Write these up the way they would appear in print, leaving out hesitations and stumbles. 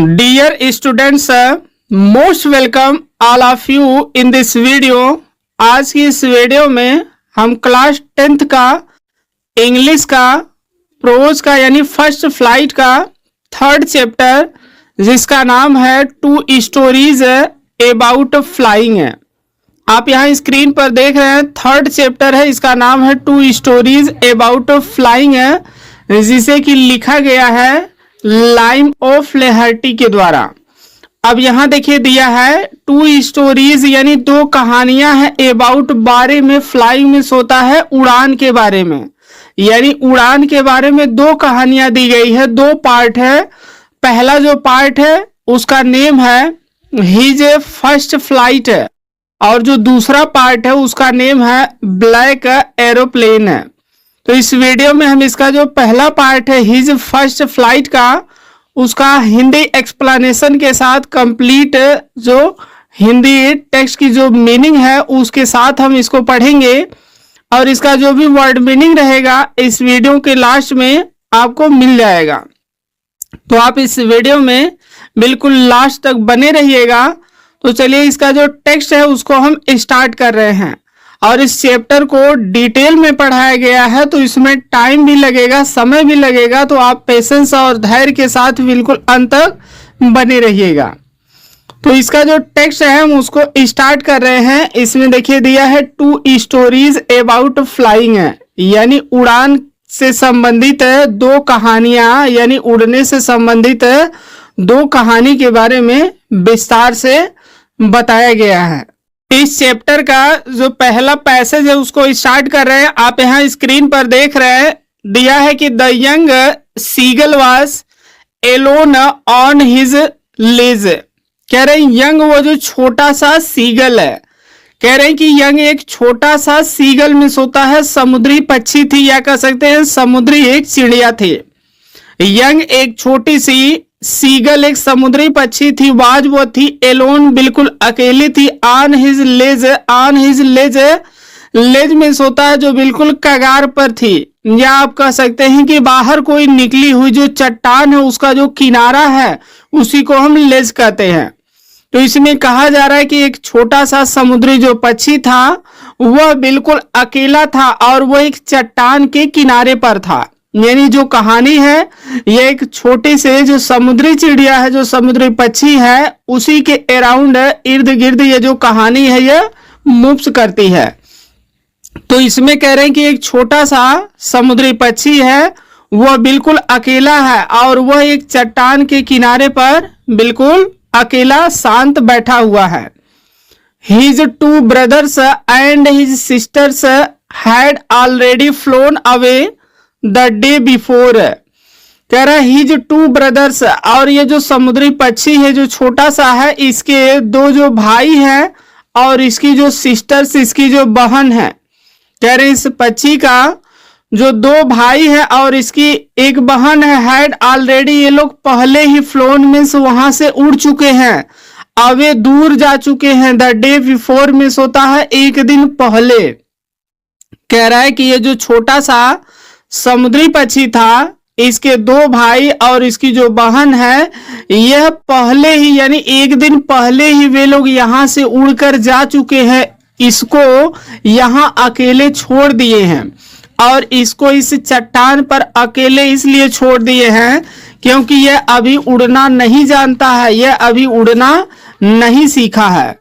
Dear students, most welcome all of you in this video। आज की इस video में हम क्लास 10th का इंग्लिश का प्रोज का यानी फर्स्ट फ्लाइट का थर्ड चैप्टर जिसका नाम है टू स्टोरीज अबाउट फ्लाइंग है। आप यहाँ स्क्रीन पर देख रहे हैं थर्ड चैप्टर है, इसका नाम है टू स्टोरीज अबाउट फ्लाइंग है, जिसे कि लिखा गया है लाइम ऑफ लेहर्टी के द्वारा। अब यहाँ देखिए दिया है टू स्टोरीज यानी दो कहानियां हैं अबाउट बारे में, फ्लाइंग में होता है उड़ान के बारे में, यानी उड़ान के बारे में दो कहानियां दी गई है, दो पार्ट है। पहला जो पार्ट है उसका नेम है हिज फर्स्ट फ्लाइट है और जो दूसरा पार्ट है उसका नेम है ब्लैक एरोप्लेन है। तो इस वीडियो में हम इसका जो पहला पार्ट है हिज फर्स्ट फ्लाइट का उसका हिंदी एक्सप्लेनेशन के साथ कंप्लीट जो हिंदी टेक्स्ट की जो मीनिंग है उसके साथ हम इसको पढ़ेंगे और इसका जो भी वर्ड मीनिंग रहेगा इस वीडियो के लास्ट में आपको मिल जाएगा। तो आप इस वीडियो में बिल्कुल लास्ट तक बने रहिएगा। तो चलिए इसका जो टेक्स्ट है उसको हम स्टार्ट कर रहे हैं और इस चैप्टर को डिटेल में पढ़ाया गया है तो इसमें टाइम भी लगेगा, समय भी लगेगा, तो आप पेशेंस और धैर्य के साथ बिल्कुल अंत तक बने रहिएगा। तो इसका जो टेक्स्ट है हम उसको स्टार्ट कर रहे हैं। इसमें देखिए दिया है टू स्टोरीज अबाउट फ्लाइंग है, यानी उड़ान से संबंधित दो कहानियां, यानी उड़ने से संबंधित दो कहानी के बारे में विस्तार से बताया गया है। इस चैप्टर का जो पहला पैसेज है उसको स्टार्ट कर रहे हैं। आप यहाँ स्क्रीन पर देख रहे हैं दिया है कि the young seagull was alone on his ledge. कह रहे हैं यंग वो जो छोटा सा सीगल है, कह रहे हैं कि यंग एक छोटा सा सीगल में सोता है, समुद्री पक्षी थी या कह सकते हैं समुद्री एक चिड़िया थी। यंग एक छोटी सी सीगल एक समुद्री पक्षी थी, वाज वो थी एलोन बिल्कुल अकेली थी, on his ledge, on his ledge ledge में सोता है जो बिल्कुल कगार पर थी, या आप कह सकते हैं कि बाहर कोई निकली हुई जो चट्टान है उसका जो किनारा है उसी को हम लेज कहते हैं। तो इसमें कहा जा रहा है कि एक छोटा सा समुद्री जो पक्षी था वह बिल्कुल अकेला था और वह एक चट्टान के किनारे पर था। यानी जो कहानी है ये एक छोटे से जो समुद्री चिड़िया है, जो समुद्री पक्षी है, उसी के अराउंड इर्द गिर्द ये जो कहानी है ये मूव्स करती है। तो इसमें कह रहे हैं कि एक छोटा सा समुद्री पक्षी है वह बिल्कुल अकेला है और वह एक चट्टान के किनारे पर बिल्कुल अकेला शांत बैठा हुआ है। His two brothers and his sisters had already phloem away the day before. कह रहा है हिज टू ब्रदर्स, और ये जो समुद्री पक्षी है जो छोटा सा है इसके दो जो भाई हैं और इसकी जो सिस्टर्स, इसकी जो बहन है। कह रहे इस पक्षी का जो दो भाई है और इसकी एक बहन है, हैड ऑलरेडी ये लोग पहले ही फ्लोन में से वहां से उड़ चुके हैं, अवे दूर जा चुके हैं, द डे बिफोर में होता है एक दिन पहले। कह रहा है कि ये जो छोटा सा समुद्री पक्षी था इसके दो भाई और इसकी जो बहन है यह पहले ही यानी एक दिन पहले ही वे लोग यहाँ से उड़कर जा चुके हैं, इसको यहाँ अकेले छोड़ दिए हैं और इसको इस चट्टान पर अकेले इसलिए छोड़ दिए हैं क्योंकि यह अभी उड़ना नहीं जानता है, यह अभी उड़ना नहीं सीखा है।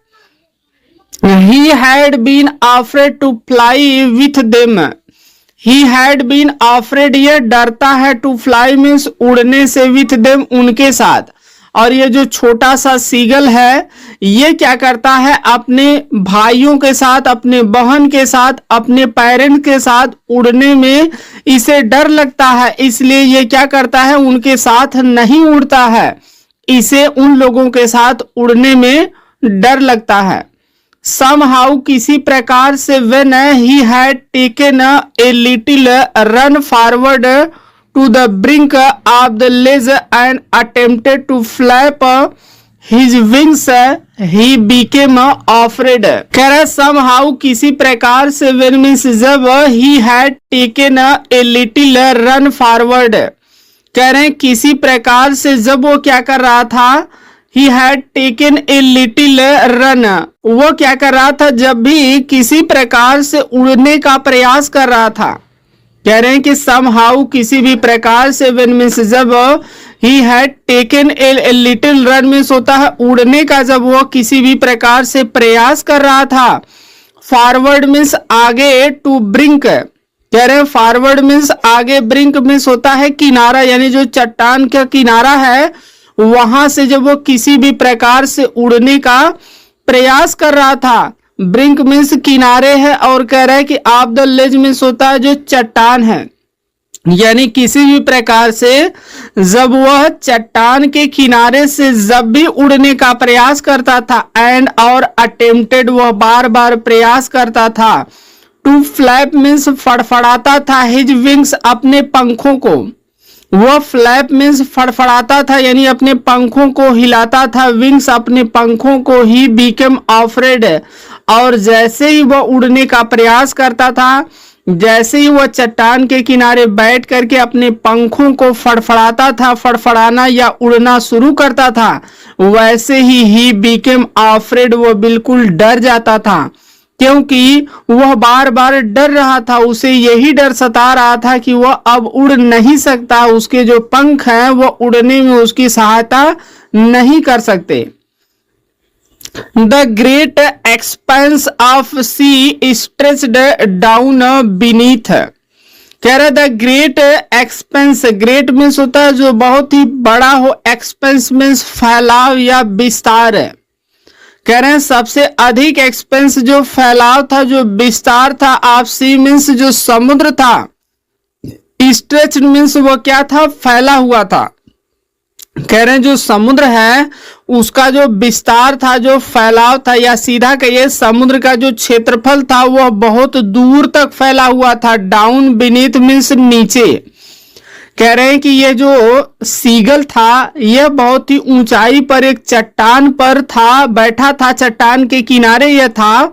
He had been afraid to fly with them. He had been afraid, यह डरता है, to fly means उड़ने से, with them उनके साथ। और ये जो छोटा सा सीगल है ये क्या करता है अपने भाइयों के साथ, अपने बहन के साथ, अपने पेरेंट के साथ उड़ने में इसे डर लगता है, इसलिए ये क्या करता है उनके साथ नहीं उड़ता है, इसे उन लोगों के साथ उड़ने में डर लगता है। Somehow किसी प्रकार से when he had taken a little run forward to the brink of the ledge and attempted to flap his wings, he became afraid. कह रहा somehow किसी प्रकार से when means जब he had taken a little run forward, कह रहे हैं किसी प्रकार से जब वो क्या कर रहा था, he had taken a little run, वो क्या कर रहा था, जब भी किसी प्रकार से उड़ने का प्रयास कर रहा था। कह रहे हैं कि समहाउ किसी भी प्रकार से, व्हेन मींस जब, he had taken a little run means होता है उड़ने का, जब वो किसी भी प्रकार से प्रयास कर रहा था। फॉरवर्ड मींस आगे, टू ब्रिंक, कह रहे हैं फॉरवर्ड मींस आगे, ब्रिंक मींस होता है किनारा, यानी जो चट्टान का किनारा है वहां से जब वो किसी भी प्रकार से उड़ने का प्रयास कर रहा था। ब्रिंक मींस किनारे है, और कह रहा है कि ऑफ द लेज मींस होता है जो चट्टान है, यानी किसी भी प्रकार से जब वह चट्टान के किनारे से जब भी उड़ने का प्रयास करता था, एंड और अटेम्प्टेड वह बार बार प्रयास करता था। टू फ्लैप मीन्स फड़फड़ाता था, हिज विंग्स अपने पंखों को, वह फ्लैप मीन्स फड़फड़ाता था यानी अपने पंखों को हिलाता था, विंग्स अपने पंखों को, ही बिकेम अफ्रेड, और जैसे ही वह उड़ने का प्रयास करता था, जैसे ही वह चट्टान के किनारे बैठ करके अपने पंखों को फड़फड़ाता था, फड़फड़ाना या उड़ना शुरू करता था, वैसे ही बिकेम अफ्रेड, वह बिल्कुल डर जाता था, क्योंकि वह बार बार डर रहा था, उसे यही डर सता रहा था कि वह अब उड़ नहीं सकता, उसके जो पंख हैं वह उड़ने में उसकी सहायता नहीं कर सकते। The great expanse of sea stretched down beneath, कह रहा the great expanse, great means होता है जो बहुत ही बड़ा हो, एक्सपेंस मीन्स फैलाव या विस्तार। कह रहे हैं सबसे अधिक एक्सपेंस जो फैलाव था, जो विस्तार था, ऑफ सी मीन्स जो समुद्र था, स्ट्रेच मीन्स वो क्या था, फैला हुआ था। कह रहे हैं जो समुद्र है उसका जो विस्तार था, जो फैलाव था, या सीधा कहिए समुद्र का जो क्षेत्रफल था वह बहुत दूर तक फैला हुआ था। डाउन बीनीथ मीन्स नीचे। कह रहे हैं कि यह जो सीगल था यह बहुत ही ऊंचाई पर एक चट्टान पर था, बैठा था, चट्टान के किनारे यह था,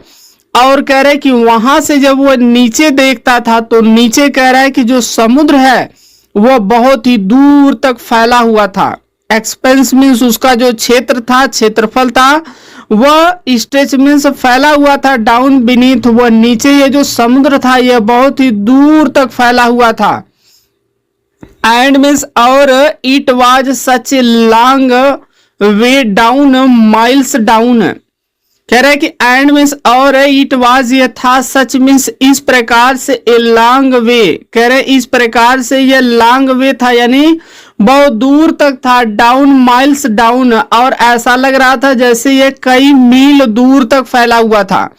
और कह रहे हैं कि वहां से जब वह नीचे देखता था तो नीचे कह रहा है कि जो समुद्र है वह बहुत ही दूर तक फैला हुआ था। एक्सपेंस मीन्स उसका जो क्षेत्र था, क्षेत्रफल था, वह स्ट्रेच मीन्स फैला हुआ था। डाउन बीनीथ वह नीचे, ये जो समुद्र था यह बहुत ही दूर तक फैला हुआ था। एंड मीन्स और it was such a long way down, miles down. कह रहा है कि एंड मीन्स और इट वाज, यह था, सच मीन्स इस प्रकार से, ए लॉन्ग वे, कह रहे इस प्रकार से यह लॉन्ग वे था यानी बहुत दूर तक था। डाउन माइल्स डाउन, और ऐसा लग रहा था जैसे यह कई मील दूर तक फैला हुआ था।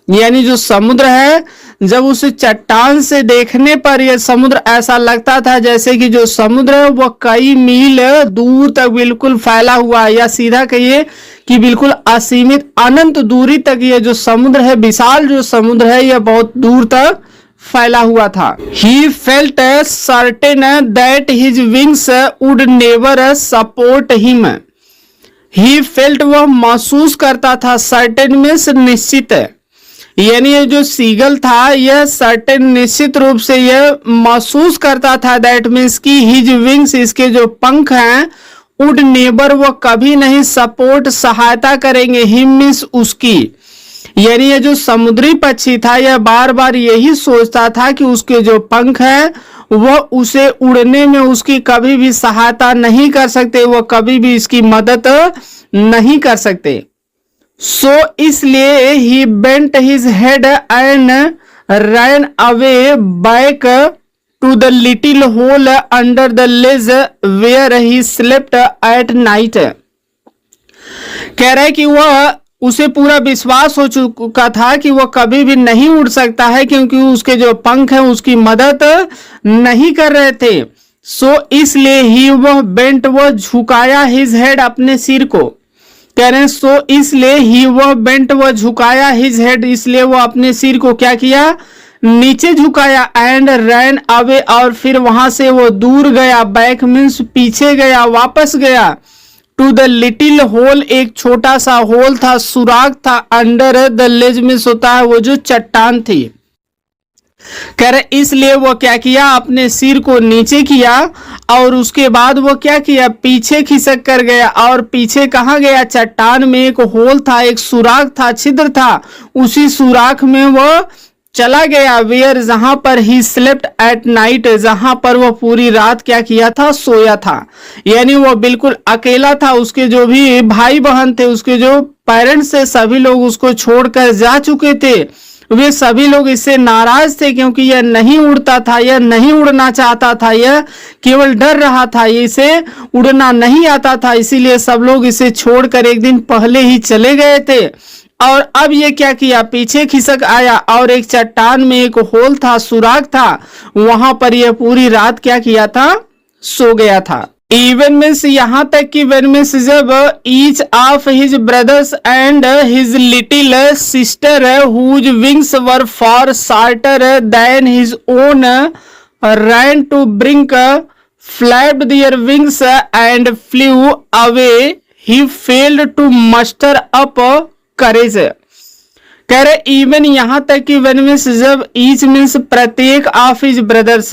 यानी जो समुद्र है जब उस चट्टान से देखने पर यह समुद्र ऐसा लगता था जैसे कि जो समुद्र है वह कई मील दूर तक बिल्कुल फैला हुआ है, या सीधा कहिए कि बिल्कुल असीमित अनंत दूरी तक यह जो समुद्र है, विशाल जो समुद्र है, यह बहुत दूर तक फैला हुआ था। He felt certain that his wings would never support him. He felt, वह महसूस करता था, certain means निश्चित, यानी ये जो सीगल था यह सर्टेन निश्चित रूप से यह महसूस करता था, दैट मीन्स की हिज विंग्स, इसके जो पंख हैं, वुड नेबर, वह कभी नहीं सपोर्ट, सहायता करेंगे, हिम मीन्स उसकी, यानी ये जो समुद्री पक्षी था यह बार बार यही सोचता था कि उसके जो पंख हैं वह उसे उड़ने में उसकी कभी भी सहायता नहीं कर सकते, वह कभी भी इसकी मदद नहीं कर सकते। सो इसलिए ही bent his head and ran away back to the little hole under the ledge where he slept at night. कह रहा है कि वह, उसे पूरा विश्वास हो चुका था कि वह कभी भी नहीं उड़ सकता है क्योंकि उसके जो पंख हैं उसकी मदद नहीं कर रहे थे। सो इसलिए ही, वह बेंट, वह झुकाया, हिज हेड, अपने सिर को। कह रहे हैं सो इसलिए ही, वह बेंट, वह झुकाया, हिज हेड, इसलिए वह अपने सिर को क्या किया, नीचे झुकाया, एंड रैन अवे, और फिर वहां से वो दूर गया, बैक मीन्स पीछे गया, वापस गया, टू द लिटिल होल, एक छोटा सा होल था, सुराग था, अंडर द लेज मीन्स होता है वो जो चट्टान थी। कह रहे इसलिए वो क्या किया, अपने सिर को नीचे किया और उसके बाद वो क्या किया, पीछे खिसक कर गया। और पीछे कहाँ गया, चट्टान में एक होल था, एक सुराख था, छिद्र था, उसी सुराख में वो चला गया। वेयर, जहां पर ही स्लेप्ट एट नाइट, जहां पर वो पूरी रात क्या किया था, सोया था। यानी वो बिल्कुल अकेला था। उसके जो भी भाई बहन थे, उसके जो पेरेंट्स थे, सभी लोग उसको छोड़कर जा चुके थे। वे सभी लोग इससे नाराज थे क्योंकि यह नहीं उड़ता था, यह नहीं उड़ना चाहता था, यह केवल डर रहा था, इसे उड़ना नहीं आता था। इसीलिए सब लोग इसे छोड़कर एक दिन पहले ही चले गए थे। और अब ये क्या किया, पीछे खिसक आया और एक चट्टान में एक होल था, सुराख था, वहां पर यह पूरी रात क्या किया था, सो गया था। इवन मीन्स यहां तक कि वेन मीन्स जब each of his brothers and his little sister whose wings were far shorter than his own ran to brink, flapped their wings and flew away. He failed to muster up courage. कह रहे even यहां तक कि when means जब each means प्रत्येक of his brothers,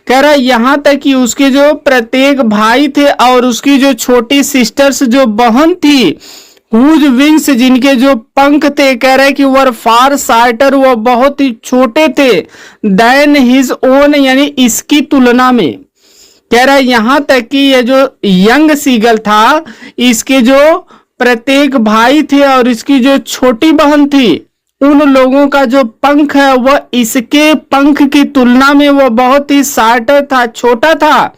कह रहा यहां तक कि उसके जो प्रत्येक भाई थे और उसकी जो छोटी सिस्टर्स जो बहन थी, हुज विंग्स जिनके जो पंख थे, कह रहे कि वर फार शार्टर, वो बहुत ही छोटे थे, देन हिज ओन यानी इसकी तुलना में। कह रहा यहां तक कि ये जो यंग सीगल था, इसके जो प्रत्येक भाई थे और इसकी जो छोटी बहन थी, उन लोगों का जो पंख है वह इसके पंख की तुलना में वो बहुत ही शार्टर था, छोटा था।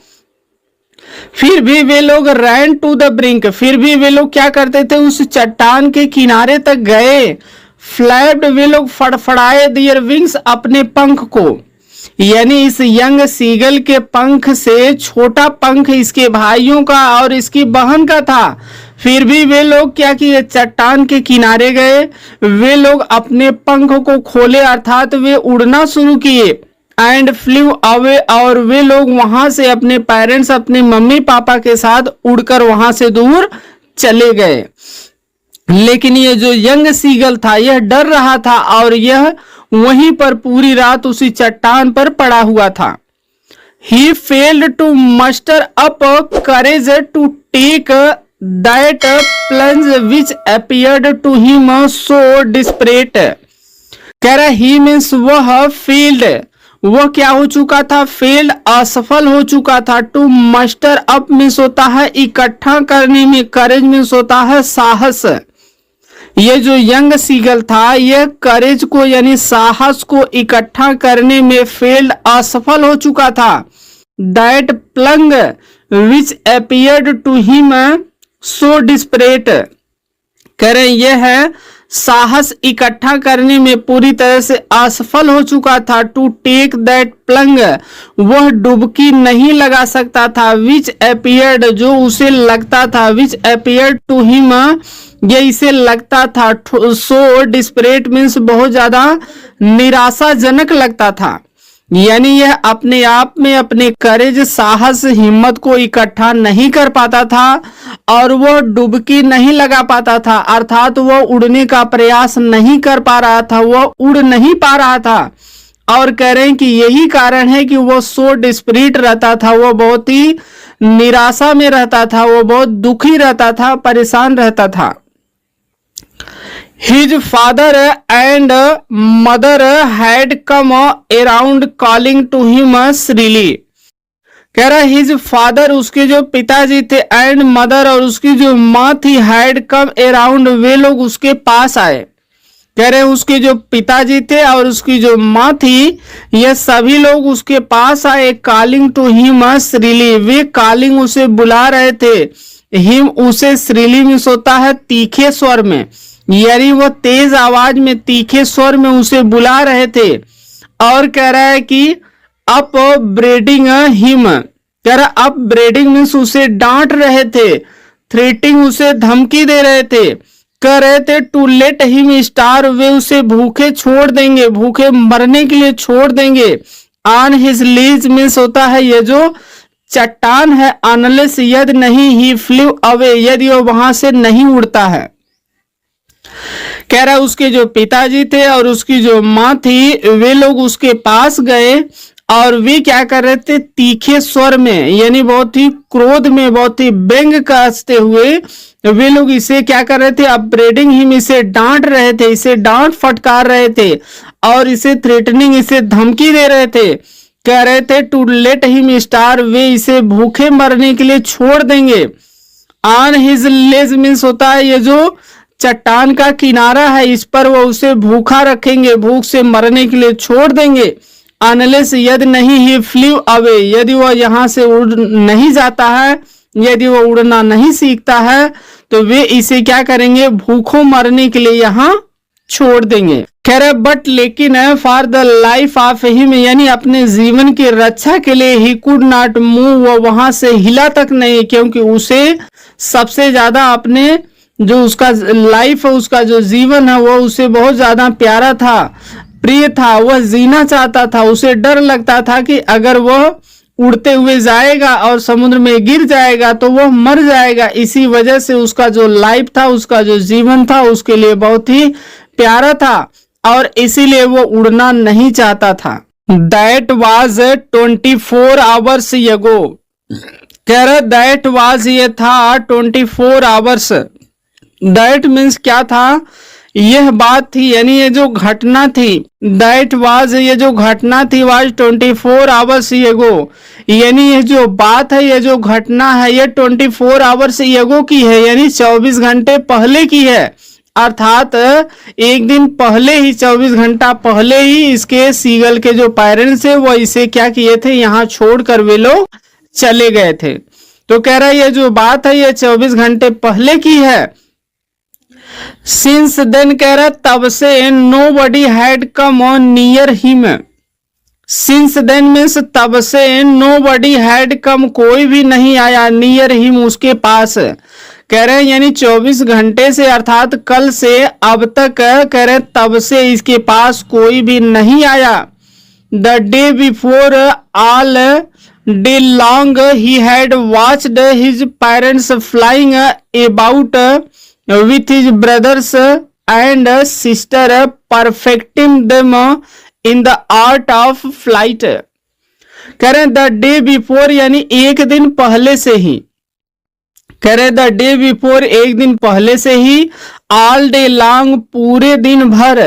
फिर भी वे लोग रैन टू द ब्रिंक, फिर भी वे लोग क्या करते थे, उस चट्टान के किनारे तक गए। फ्लैप्ड, वे लोग फड़फड़ाए देयर विंग्स, अपने पंख को। यानी इस यंग सीगल के पंख से छोटा पंख इसके भाइयों का और इसकी बहन का था। फिर भी वे लोग क्या किए, चट्टान के किनारे गए, वे लोग अपने पंख को खोले, अर्थात वे उड़ना शुरू किए। एंड फ्लू अवे, और वे लोग वहां से अपने पेरेंट्स, अपने मम्मी पापा के साथ उड़कर वहां से दूर चले गए। लेकिन ये जो यंग सीगल था यह डर रहा था और यह वहीं पर पूरी रात उसी चट्टान पर पड़ा हुआ था। He failed to muster up courage to take that plunge which appeared to him so desperate. कह रहा ही मीन्स वह फील्ड, वह क्या हो चुका था, फेल्ड, असफल हो चुका था। टू मस्टर अप मीन्स होता है इकट्ठा करने में, करेज मीन्स होता है साहस। ये जो यंग सीगल था यह करेज को यानी साहस को इकट्ठा करने में फेल्ड, असफल हो चुका था। That plunge which appeared to him so desperate, कह रहे यह है साहस इकट्ठा करने में पूरी तरह से असफल हो चुका था। टू टेक दैट प्लंग, वह डुबकी नहीं लगा सकता था। विच अपीयर्ड, जो उसे लगता था, विच अपीयर्ड टू हिम, ये इसे लगता था। सो डिस्परेट मीन्स बहुत ज्यादा निराशाजनक लगता था। यानी यह अपने आप में अपने करेज, साहस, हिम्मत को इकट्ठा नहीं कर पाता था और वह डुबकी नहीं लगा पाता था, अर्थात वह उड़ने का प्रयास नहीं कर पा रहा था, वह उड़ नहीं पा रहा था। और कह रहे हैं कि यही कारण है कि वह सो डिस्परेट रहता था, वह बहुत ही निराशा में रहता था, वह बहुत दुखी रहता था, परेशान रहता था। His father and mother had come around calling to him shrilly. कह रहा हिज फादर, उसके जो पिताजी थे, एंड मदर, और उसकी जो माँ थी, हैड कम अराउंड, वे लोग उसके पास आए। कह रहे उसके जो पिताजी थे और उसकी जो माँ थी, ये सभी लोग उसके पास आए। कॉलिंग टू हिम श्रीली, वे कॉलिंग उसे बुला रहे थे। हिम उसे, श्रीली में होता है तीखे स्वर में, यानी वो तेज आवाज में, तीखे स्वर में उसे बुला रहे थे। और कह रहा है कि अप ब्रेडिंग हिम, कह रहा अप ब्रेडिंग मीन्स उसे डांट रहे थे। थ्रेटिंग, उसे धमकी दे रहे थे। कह रहे थे टू लेट हिम स्टार, वे उसे भूखे छोड़ देंगे, भूखे मरने के लिए छोड़ देंगे। ऑन हिज लीज मीन्स होता है ये जो चट्टान है, अनलेस यदि नहीं, ही फ्लू अवे, यदि वो वहां से नहीं उड़ता है। कह रहा है उसके जो पिताजी थे और उसकी जो माँ थी वे लोग उसके पास गए और वे क्या कर रहे थे, तीखे स्वर में यानी बहुत ही क्रोध में, बहुत ही व्यंग कसते हुए वे लोग इसे क्या कर रहे थे, अपब्रेडिंग हिम, इसे डांट रहे थे, इसे डांट फटकार रहे थे और इसे थ्रेटनिंग, इसे धमकी दे रहे थे। कह रहे थे टू लेट हिम स्टार, वे इसे भूखे मरने के लिए छोड़ देंगे। ऑन हिज लेज मीन्स होता है ये जो चट्टान का किनारा है इस पर वो उसे भूखा रखेंगे, भूख से मरने के लिए छोड़ देंगे। अनलेस यदि नहीं ही फ्लू अवे, यदि वह यहाँ से उड़ नहीं जाता है, यदि वह उड़ना नहीं सीखता है तो वे इसे क्या करेंगे, भूखों मरने के लिए यहाँ छोड़ देंगे। कह रहे बट लेकिन है for the life of him, यानी अपने जीवन की रक्षा के लिए ही कुड नॉट मूव, वो वहां से हिला तक नहीं, क्योंकि उसे सबसे ज्यादा अपने जो उसका लाइफ है, उसका जो जीवन है वो उसे बहुत ज्यादा प्यारा था, प्रिय था, वह जीना चाहता था। उसे डर लगता था कि अगर वह उड़ते हुए जाएगा और समुद्र में गिर जाएगा तो वह मर जाएगा। इसी वजह से उसका जो लाइफ था, उसका जो जीवन था उसके लिए बहुत ही प्यारा था और इसीलिए वो उड़ना नहीं चाहता था। दैट वाज 24 आवर्स एगो, कह रहे दैट वाज ये था 24 आवर्स। दैट मीन्स क्या था, यह बात थी यानी ये जो घटना थी, दैट वाज ये जो घटना थी, वाज 24 आवर्स एगो, यानी ये जो बात है, ये जो घटना है ये 24 आवर्स एगो की है, यानी 24 घंटे पहले की है। अर्थात एक दिन पहले ही, 24 घंटा पहले ही इसके सीगल के जो पेरेंट्स थे वो इसे क्या किए थे, यहाँ छोड़कर वे लोग चले गए थे। तो कह रहा है ये जो बात है ये 24 घंटे पहले की है। सिंस देन, कह रहा तब से, nobody had come on near him. Since then means तब से, नो बडी हैड कम, कोई भी नहीं आया, नियर हिम उसके पास। कह रहे हैं यानी 24 घंटे से अर्थात कल से अब तक, कह रहे तब से इसके पास कोई भी नहीं आया। The day before all day long he had watched his parents flying about with his brothers and sister, perfecting them in the art of flight। कह रहे द डे बिफोर यानी एक दिन पहले से ही, कह रहे द डे बिफोर एक दिन पहले से ही, ऑल डे लॉन्ग पूरे दिन भर,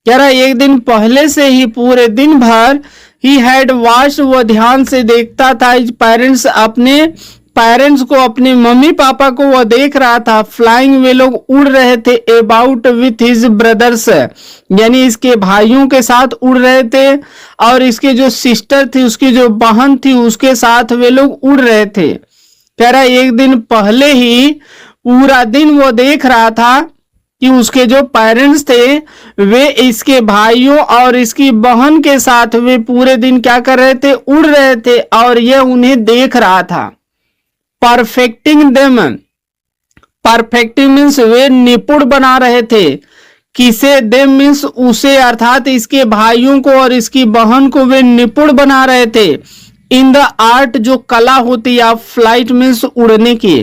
कह रहा एक दिन पहले से ही पूरे दिन भर, ही हैड वॉच्ड वो ध्यान से देखता था, हिज पेरेंट्स अपने पेरेंट्स को, अपने मम्मी पापा को वह देख रहा था, फ्लाइंग वे लोग उड़ रहे थे, अबाउट विथ हिज ब्रदर्स यानी इसके भाइयों के साथ उड़ रहे थे और इसके जो सिस्टर थी, उसकी जो बहन थी उसके साथ वे लोग उड़ रहे थे। कह रहा एक दिन पहले ही पूरा दिन वो देख रहा था कि उसके जो पेरेंट्स थे वे इसके भाइयों और इसकी बहन के साथ वे पूरे दिन क्या कर रहे थे, उड़ रहे थे और यह उन्हें देख रहा था। परफेक्टिंग देम, परफेक्टिंग मीन्स वे निपुण बना रहे थे, किसे, देम मीन्स उसे, अर्थात इसके भाइयों को और इसकी बहन को वे निपुण बना रहे थे। इन द आर्ट जो कला होती है, फ्लाइट मीन्स उड़ने की,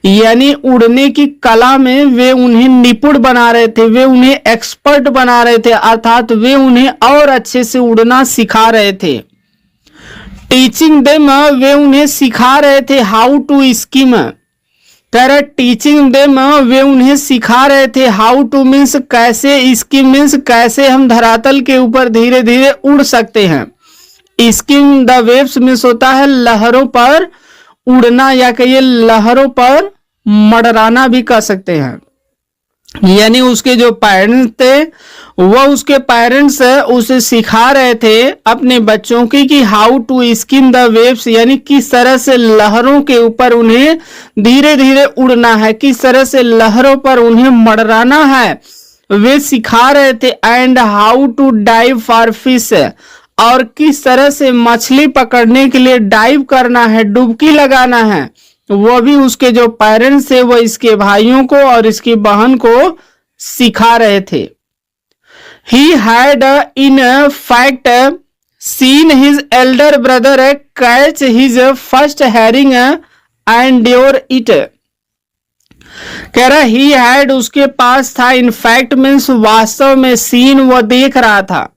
यानी उड़ने की कला में वे उन्हें निपुण बना रहे थे, वे उन्हें एक्सपर्ट बना रहे थे, अर्थात वे उन्हें और अच्छे से उड़ना सिखा रहे थे। टीचिंग देम वे उन्हें सिखा रहे थे, हाउ टू स्कीम, कह रहे टीचिंग देम वे उन्हें सिखा रहे थे, हाउ टू मीन्स कैसे, स्कीम मीन्स कैसे हम धरातल के ऊपर धीरे धीरे उड़ सकते हैं। स्कीम द वेव्स मीन्स होता है लहरों पर उड़ना, या कहिए लहरों पर मडराना भी कह सकते हैं। यानी उसके जो पेरेंट्स थे वह उसके पेरेंट्स उसे सिखा रहे थे अपने बच्चों की कि how to skim the waves, यानी किस तरह से लहरों के ऊपर उन्हें धीरे धीरे उड़ना है, किस तरह से लहरों पर उन्हें मडराना है, वे सिखा रहे थे। And how to dive for fish, और किस तरह से मछली पकड़ने के लिए डाइव करना है, डुबकी लगाना है, वो भी उसके जो पेरेंट्स थे वो इसके भाइयों को और इसकी बहन को सिखा रहे थे। He had in fact seen his elder brother catch his first herring and devour it। कह रहा ही हैड उसके पास था, इनफैक्ट मीन्स वास्तव में, सीन वो देख रहा था।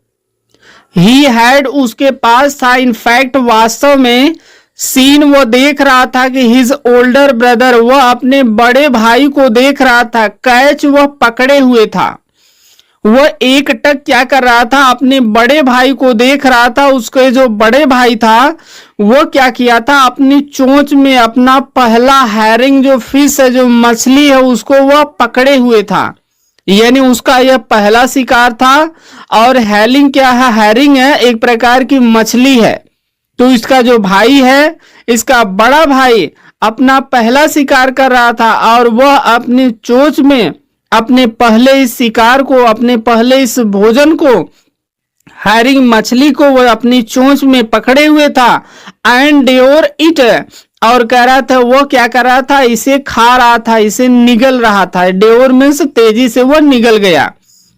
ही हैड उसके पास था, इनफैक्ट वास्तव में, सीन वो देख रहा था कि हिज ओल्डर ब्रदर, वह अपने बड़े भाई को देख रहा था। कैच वह पकड़े हुए था, वह एक टक क्या कर रहा था, अपने बड़े भाई को देख रहा था। उसके जो बड़े भाई था वो क्या किया था, अपनी चोंच में अपना पहला हैरिंग जो फिश है, जो मछली है, उसको वह पकड़े हुए था। यानी उसका यह पहला शिकार था। और हैलिंग क्या है, हैरिंग है, एक प्रकार की मछली है। तो इसका जो भाई है, इसका बड़ा भाई अपना पहला शिकार कर रहा था और वह अपनी चोंच में अपने पहले इस शिकार को, अपने पहले इस भोजन को, हैरिंग मछली को वह अपनी चोंच में पकड़े हुए था। एंड डेयोर इट, और कह रहा था, वो क्या कर रहा था, इसे खा रहा था, इसे निगल रहा था। डेयोर मीन्स तेजी से वह निगल गया।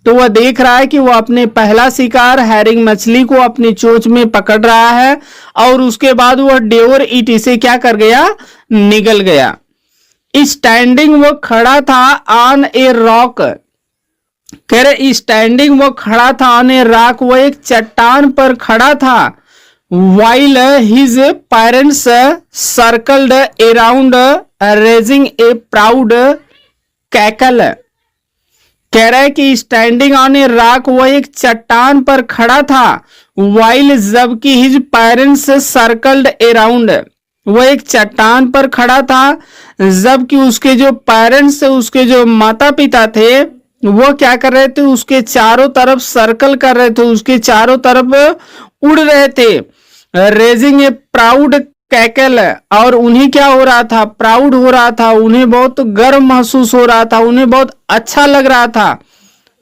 तो वह देख रहा है कि वह अपने पहला शिकार हैरिंग मछली को अपनी चोंच में पकड़ रहा है और उसके बाद वह डेयोर इट, इसे क्या कर गया, निगल गया। स्टैंडिंग वो खड़ा था ऑन ए रॉक, कह रहे स्टैंडिंग वो खड़ा था ऑन ए रॉक, वो एक चट्टान पर खड़ा था। While his parents circled around raising ए प्राउड कैकल, कह रहा है कि स्टैंडिंग ऑन ए रॉक, वो एक चट्टान पर खड़ा था। वाइल जबकि हिज पेरेंट्स सर्कल्ड अराउंड, वो एक चट्टान पर खड़ा था जबकि उसके जो पेरेंट्स थे, उसके जो माता पिता थे, वो क्या कर रहे थे, उसके चारों तरफ सर्कल कर रहे थे, उसके चारों तरफ उड़ रहे थे। रेजिंग ए प्राउड कैकल, और उन्हें क्या हो रहा था, प्राउड हो रहा था, उन्हें बहुत गर्व महसूस हो रहा था, उन्हें बहुत अच्छा लग रहा था।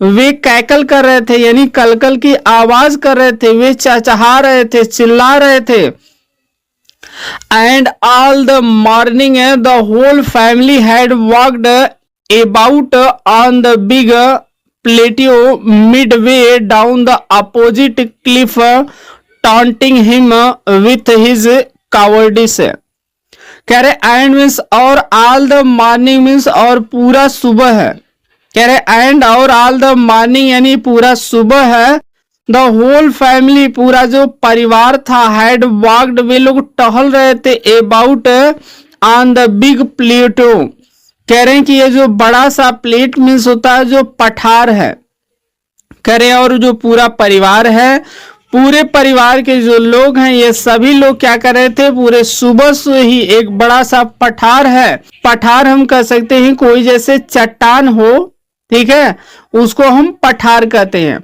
वे कैकल कर रहे थे, यानी कलकल की आवाज कर रहे थे, वे चहचहा रहे थे, चिल्ला रहे थे। And all the morning the whole family had walked about on the big plateau midway down the opposite cliff, taunting him with his cowardice. कह रहे एंड मीन्स और ऑल द मॉर्निंग मीन्स और पूरा सुबह है। कह रहे एंड और ऑल द मॉर्निंग यानी पूरा सुबह है। द होल फैमिली पूरा जो परिवार था, हैड वॉक्ड वे लोग टहल रहे थे, अबाउट ऑन द बिग प्लेटो, कह रहे हैं कि ये जो बड़ा सा प्लेट मीन्स होता है जो पठार है, कह रहे हैं। और जो पूरा परिवार है, पूरे परिवार के जो लोग हैं, ये सभी लोग क्या कर रहे थे, पूरे सुबह से ही एक बड़ा सा पठार है। पठार हम कह सकते हैं कोई जैसे चट्टान हो, ठीक है, उसको हम पठार कहते हैं।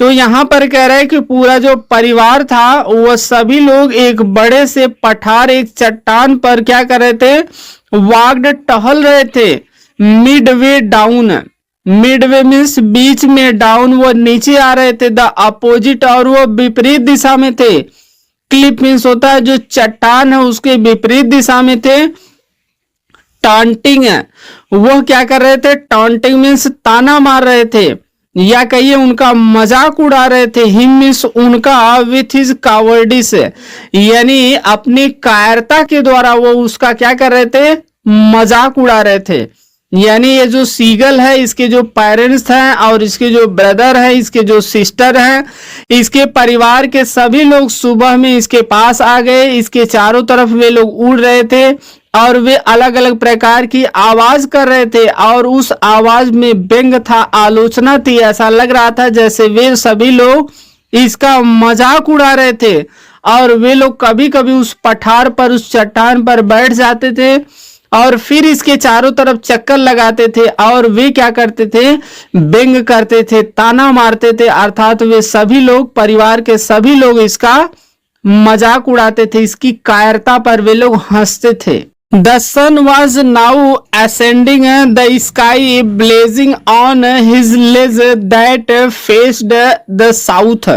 तो यहां पर कह रहे हैं कि पूरा जो परिवार था वो सभी लोग एक बड़े से पठार, एक चट्टान पर क्या कर रहे थे, वॉक्ड टहल रहे थे। मिडवे डाउन, मिडवे मीन्स बीच में, डाउन वो नीचे आ रहे थे, द अपोजिट और वो विपरीत दिशा में थे। क्लिप मीन्स होता है जो चट्टान है उसके विपरीत दिशा में थे। टॉन्टिंग है, वो क्या कर रहे थे, टॉन्टिंग मीन्स ताना मार रहे थे या कहिए उनका मजाक उड़ा रहे थे। हिम मीन्स उनका, विथ हिज कावर्डिस यानी अपनी कायरता के द्वारा वो उसका क्या कर रहे थे, मजाक उड़ा रहे थे। यानी ये जो सीगल है, इसके जो पेरेंट्स हैं और इसके जो ब्रदर है, इसके जो सिस्टर हैं, इसके परिवार के सभी लोग सुबह में इसके पास आ गए। इसके चारों तरफ वे लोग उड़ रहे थे और वे अलग अलग प्रकार की आवाज कर रहे थे और उस आवाज में व्यंग था, आलोचना थी। ऐसा लग रहा था जैसे वे सभी लोग इसका मजाक उड़ा रहे थे। और वे लोग कभी कभी उस पठार पर, उस चट्टान पर बैठ जाते थे और फिर इसके चारों तरफ चक्कर लगाते थे और वे क्या करते थे, व्यंग करते थे, ताना मारते थे। अर्थात वे सभी लोग, परिवार के सभी लोग इसका मजाक उड़ाते थे, इसकी कायरता पर वे लोग हंसते थे। The sun was now ascending the sky, blazing on his ledge that faced the south.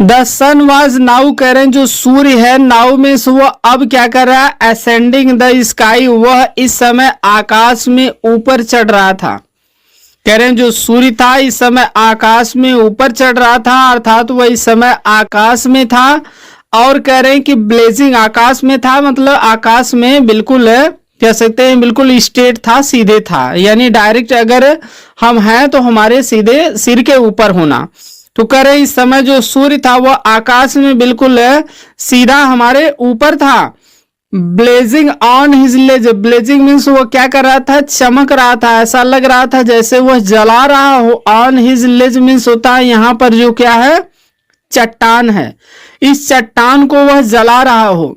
The sun was now, कह रहे हैं जो सूर्य है, now में वो अब क्या कर रहा है, ascending the sky, वह इस समय आकाश में ऊपर चढ़ रहा था। कह रहे हैं जो सूर्य था इस समय आकाश में ऊपर चढ़ रहा था, अर्थात वह इस समय आकाश में था। और कह रहे हैं कि ब्लेजिंग आकाश में था, मतलब आकाश में बिल्कुल कह सकते हैं बिल्कुल स्ट्रेट था, सीधे था, यानी डायरेक्ट अगर हम हैं तो हमारे सीधे सिर के ऊपर होना। तो कह रहे इस समय जो सूर्य था वह आकाश में बिल्कुल सीधा हमारे ऊपर था। Blazing on his ledge, blazing means वो क्या कर रहा था, चमक रहा था, ऐसा लग रहा था जैसे वह जला रहा हो। ऑन हिज लेज मीन्स होता है यहाँ पर जो क्या है, चट्टान है, इस चट्टान को वह जला रहा हो।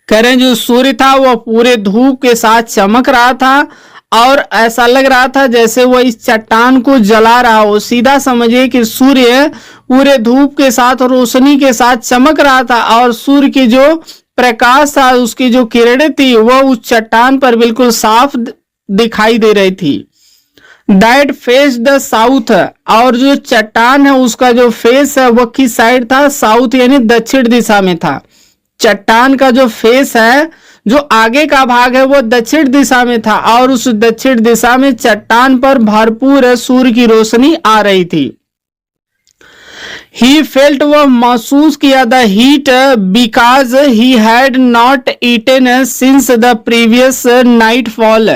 कह रहे जो सूर्य था वह पूरे धूप के साथ चमक रहा था और ऐसा लग रहा था जैसे वह इस चट्टान को जला रहा हो। सीधा समझिए कि सूर्य पूरे धूप के साथ और रोशनी के साथ चमक रहा था और सूर्य की जो प्रकाश था, उसकी जो किरणें थी वह उस चट्टान पर बिल्कुल साफ दिखाई दे रही थी। दैट फेस द साउथ, और जो चट्टान है उसका जो फेस है वह किस साइड था, साउथ यानी दक्षिण दिशा में था। चट्टान का जो फेस है, जो आगे का भाग है वो दक्षिण दिशा में था और उस दक्षिण दिशा में चट्टान पर भरपूर सूर्य की रोशनी आ रही थी। ही फेल्ट, वह महसूस किया the heat because he had not eaten since the previous nightfall.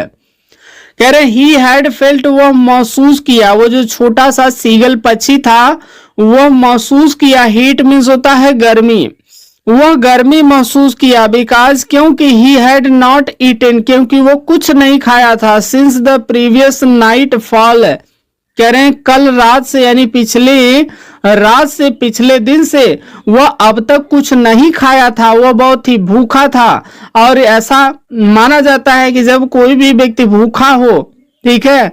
कह रहे ही हैड फेल्ट, वह महसूस किया, वो जो छोटा सा सीगल पक्षी था वह महसूस किया। हीट मीन्स होता है गर्मी, वह गर्मी महसूस किया। बिकॉज, क्योंकि ही हैड नॉट ईटन, क्योंकि वो कुछ नहीं खाया था। Since the previous nightfall, कह रहे हैं कल रात से यानी पिछले रात से, पिछले दिन से वह अब तक कुछ नहीं खाया था, वह बहुत ही भूखा था। और ऐसा माना जाता है कि जब कोई भी व्यक्ति भूखा हो, ठीक है,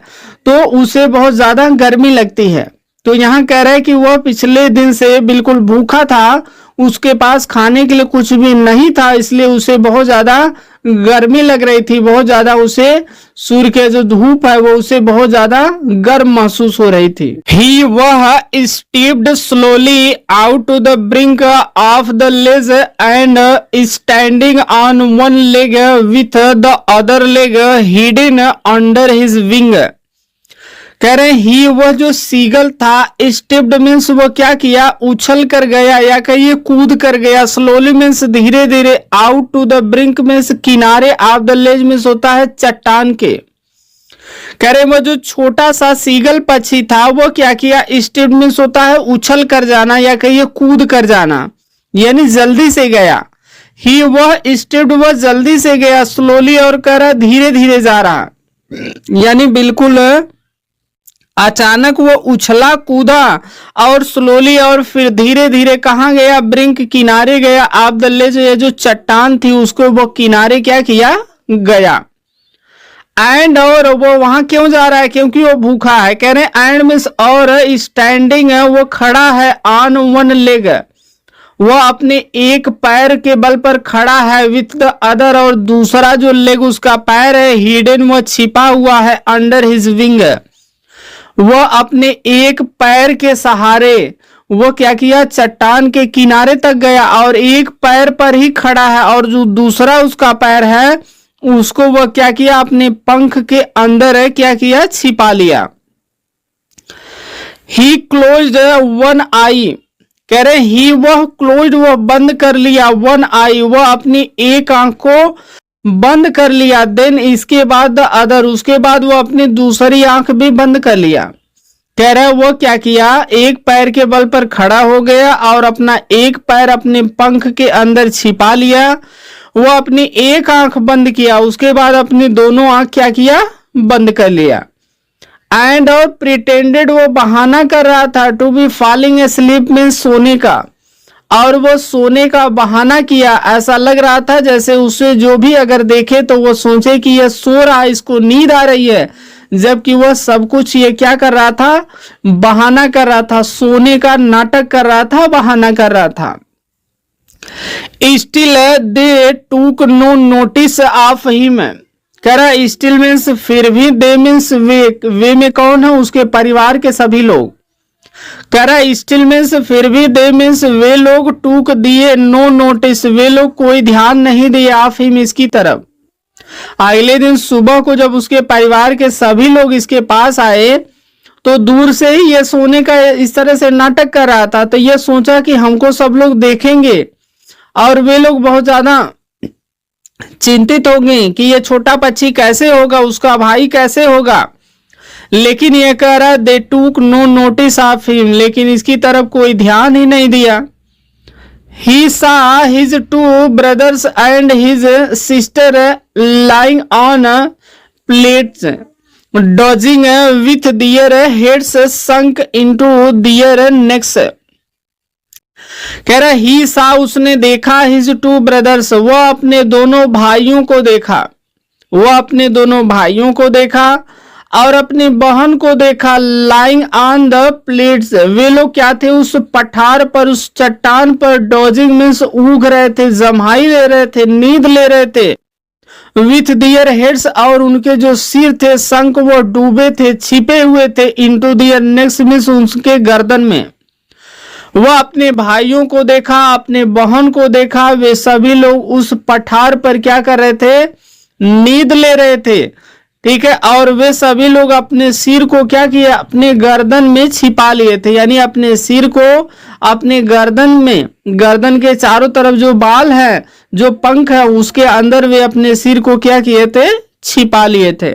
तो उसे बहुत ज्यादा गर्मी लगती है। तो यहाँ कह रहे हैं कि वह पिछले दिन से बिल्कुल भूखा था, उसके पास खाने के लिए कुछ भी नहीं था, इसलिए उसे बहुत ज्यादा गर्मी लग रही थी, बहुत ज्यादा उसे सूर्य के जो धूप है वो उसे बहुत ज्यादा गर्म महसूस हो रही थी। ही, वह stepped slowly out to the brink of the ledge and standing on one leg with the other leg hidden under his wing. कह रहे ही, वह जो सीगल था, स्टेप्ड मीन्स वो क्या किया, उछल कर गया या कहिए कूद कर गया। स्लोली मीन्स धीरे धीरे, out to the brink means किनारे, ऑफ द लेज मीन्स होता है चट्टान के। कह रहे वो जो छोटा सा सीगल पक्षी था वो क्या किया, स्टेप्ड मीन्स होता है उछल कर जाना या कहिए कूद कर जाना, यानी जल्दी से गया। ही, वह स्टेप्ड, वह जल्दी से गया। स्लोली, और कह रहा धीरे धीरे जा रहा, यानी बिल्कुल अचानक वो उछला कूदा और स्लोली, और फिर धीरे धीरे कहाँ गया, ब्रिंक किनारे गया। आप द लेज, ये जो चट्टान थी उसको वो किनारे क्या किया, गया। एंड, और वो वहां क्यों जा रहा है, क्योंकि वो भूखा है। कह रहे एंड मीन्स और, स्टैंडिंग है वो खड़ा है, ऑन वन लेग, वो अपने एक पैर के बल पर खड़ा है, विथ द अदर, और दूसरा जो लेग उसका पैर है, हिडन वो छिपा हुआ है, अंडर हिज विंग, वह अपने एक पैर के सहारे वो क्या किया, चट्टान के किनारे तक गया और एक पैर पर ही खड़ा है, और जो दूसरा उसका पैर है उसको वह क्या किया, अपने पंख के अंदर है क्या किया, छिपा लिया। ही क्लोज्ड वन आई, कह रहे ही, वह क्लोज्ड, वह बंद कर लिया, वन आई, वह अपनी एक आंख को बंद कर लिया। देन, इसके बाद द अदर, उसके बाद वो अपनी दूसरी आंख भी बंद कर लिया। कह रहे वो क्या किया, एक पैर के बल पर खड़ा हो गया और अपना एक पैर अपने पंख के अंदर छिपा लिया। वो अपनी एक आंख बंद किया, उसके बाद अपनी दोनों आंख क्या किया, बंद कर लिया। एंड, और प्रिटेंडेड, वो बहाना कर रहा था, to be falling asleep means सोने का, और वो सोने का बहाना किया। ऐसा लग रहा था जैसे उसे जो भी अगर देखे तो वो सोचे कि यह सो रहा है, इसको नींद आ रही है, जबकि वह सब कुछ ये क्या कर रहा था, बहाना कर रहा था, सोने का नाटक कर रहा था, बहाना कर रहा था। स्टिल दे टूक नो नोटिस ऑफ हिम, कह रहा स्टिल मीन्स फिर भी, दे मीन्स वे में कौन है, उसके परिवार के सभी लोग। कह रहा स्टिल मीन्स फिर भी, दे मीन्स वे लोग, टूक दिए, नो नोटिस वे लोग कोई ध्यान नहीं दिए, ऑफ हिम इसकी तरफ। अगले दिन सुबह को जब उसके परिवार के सभी लोग इसके पास आए तो दूर से ही ये सोने का इस तरह से नाटक कर रहा था, तो ये सोचा कि हमको सब लोग देखेंगे और वे लोग बहुत ज्यादा चिंतित हो गई कि ये छोटा पक्षी कैसे होगा, उसका भाई कैसे होगा। लेकिन ये कह रहा दे टूक नो नोटिस ऑफ हिम, लेकिन इसकी तरफ कोई ध्यान ही नहीं दिया। He saw his two brothers and his sister lying on plates, dodging with their heads sunk into their necks. कह रहा ही सा, उसने देखा, हिज टू ब्रदर्स, वह अपने दोनों भाइयों को देखा, वह अपने दोनों भाइयों को देखा और अपनी बहन को देखा। लाइंग ऑन द प्लेट्स, वे लोग क्या थे, उस पठार पर, उस चट्टान पर। डॉजिंग मीन्स ऊग रहे थे, जम्हाई ले रहे थे, नींद ले रहे थे। विथ दियर हेड्स, और उनके जो सिर थे, संक, वो डूबे थे, छिपे हुए थे। इनटू दियर नेक्स मीन्स उनके गर्दन में। वह अपने भाइयों को देखा, अपने बहन को देखा, वे सभी लोग उस पठार पर क्या कर रहे थे, नींद ले रहे थे। ठीक है, और वे सभी लोग अपने सिर को क्या किया, अपने गर्दन में छिपा लिए थे, यानी अपने सिर को अपने गर्दन में, गर्दन के चारों तरफ जो बाल है, जो पंख है, उसके अंदर वे अपने सिर को क्या किए थे, छिपा लिए थे।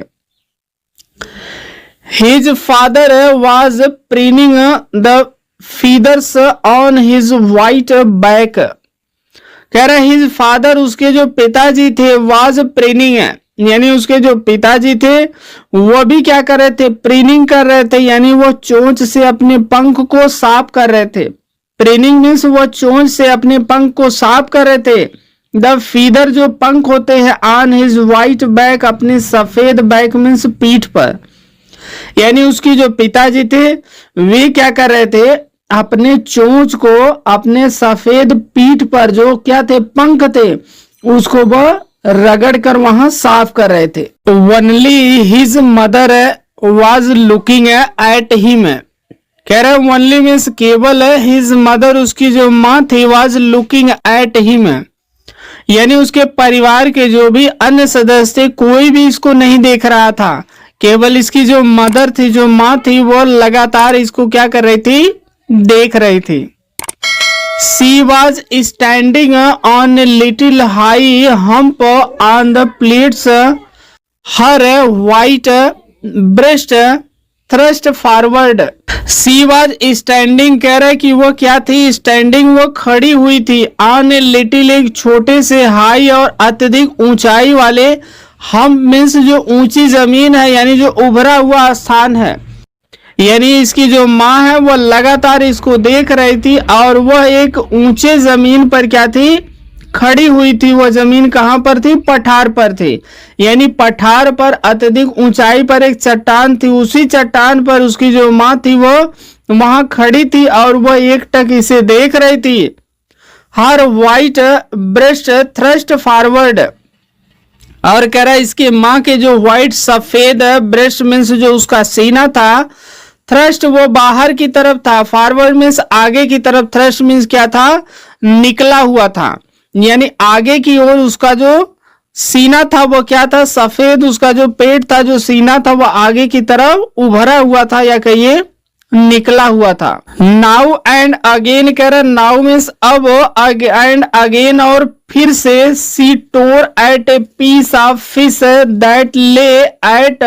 His father was preening the feathers on his white back. कह रहा हिज फादर, उसके जो पिताजी थे, वाज प्रीनिंग है, यानी उसके जो पिताजी थे वो भी क्या कर रहे थे, प्रीनिंग कर रहे थे, यानी वो चोंच से अपने पंख को साफ कर रहे थे। प्रीनिंग मीन्स वो चोंच से अपने पंख को साफ कर रहे थे। द फीदर, जो पंख होते हैं, ऑन हिज वाइट बैक, अपने सफेद बैक मीन्स पीठ पर, यानी उसकी जो पिताजी थे वे क्या कर रहे थे, अपने चोंच को अपने सफेद पीठ पर जो क्या थे, पंख थे, उसको वह रगड़ कर वहां साफ कर रहे थे। Only his mother was looking at him. कह रहे ओनली मीन्स केवल, हिज मदर, उसकी जो माँ थी, वाज लुकिंग एट हिम, यानी उसके परिवार के जो भी अन्य सदस्य थे, कोई भी इसको नहीं देख रहा था, केवल इसकी जो मदर थी, जो माँ थी, वो लगातार इसको क्या कर रही थी, देख रही थी। She was standing on a little high hump on the plates, her white breast thrust forward. She was standing, कह रहा है कि वो क्या थी, standing, वो खड़ी हुई थी, on a little, एक छोटे से, high और अत्यधिक ऊंचाई वाले, हम मीन्स जो ऊंची जमीन है, यानी जो उभरा हुआ स्थान है, यानी इसकी जो माँ है वो लगातार इसको देख रही थी और वह एक ऊंचे जमीन पर क्या थी, खड़ी हुई थी। वो जमीन कहां पर थी, पठार पर थी, यानी पठार पर अत्यधिक ऊंचाई पर एक चट्टान थी, उसी चट्टान पर उसकी जो माँ थी वो वहां खड़ी थी और वह एकटक इसे देख रही थी। हर वाइट ब्रेस्ट थ्रस्ट फॉरवर्ड, और कह रहा है इसकी माँ के जो व्हाइट सफेद ब्रेस्ट मीन्स जो उसका सीना था, थ्रस्ट वो बाहर की तरफ था, फॉरवर्ड मीन्स आगे की तरफ, थ्रस्ट मीन्स क्या था, निकला हुआ था, यानी आगे की ओर उसका जो सीना था वो क्या था, सफेद, उसका जो पेट था, जो सीना था, वो आगे की तरफ उभरा हुआ था, या कहिए निकला हुआ था। नाउ एंड अगेन, कह रहा नाउ मीन्स अब, एंड अगेन और फिर से, she tore at a piece of fish that lay at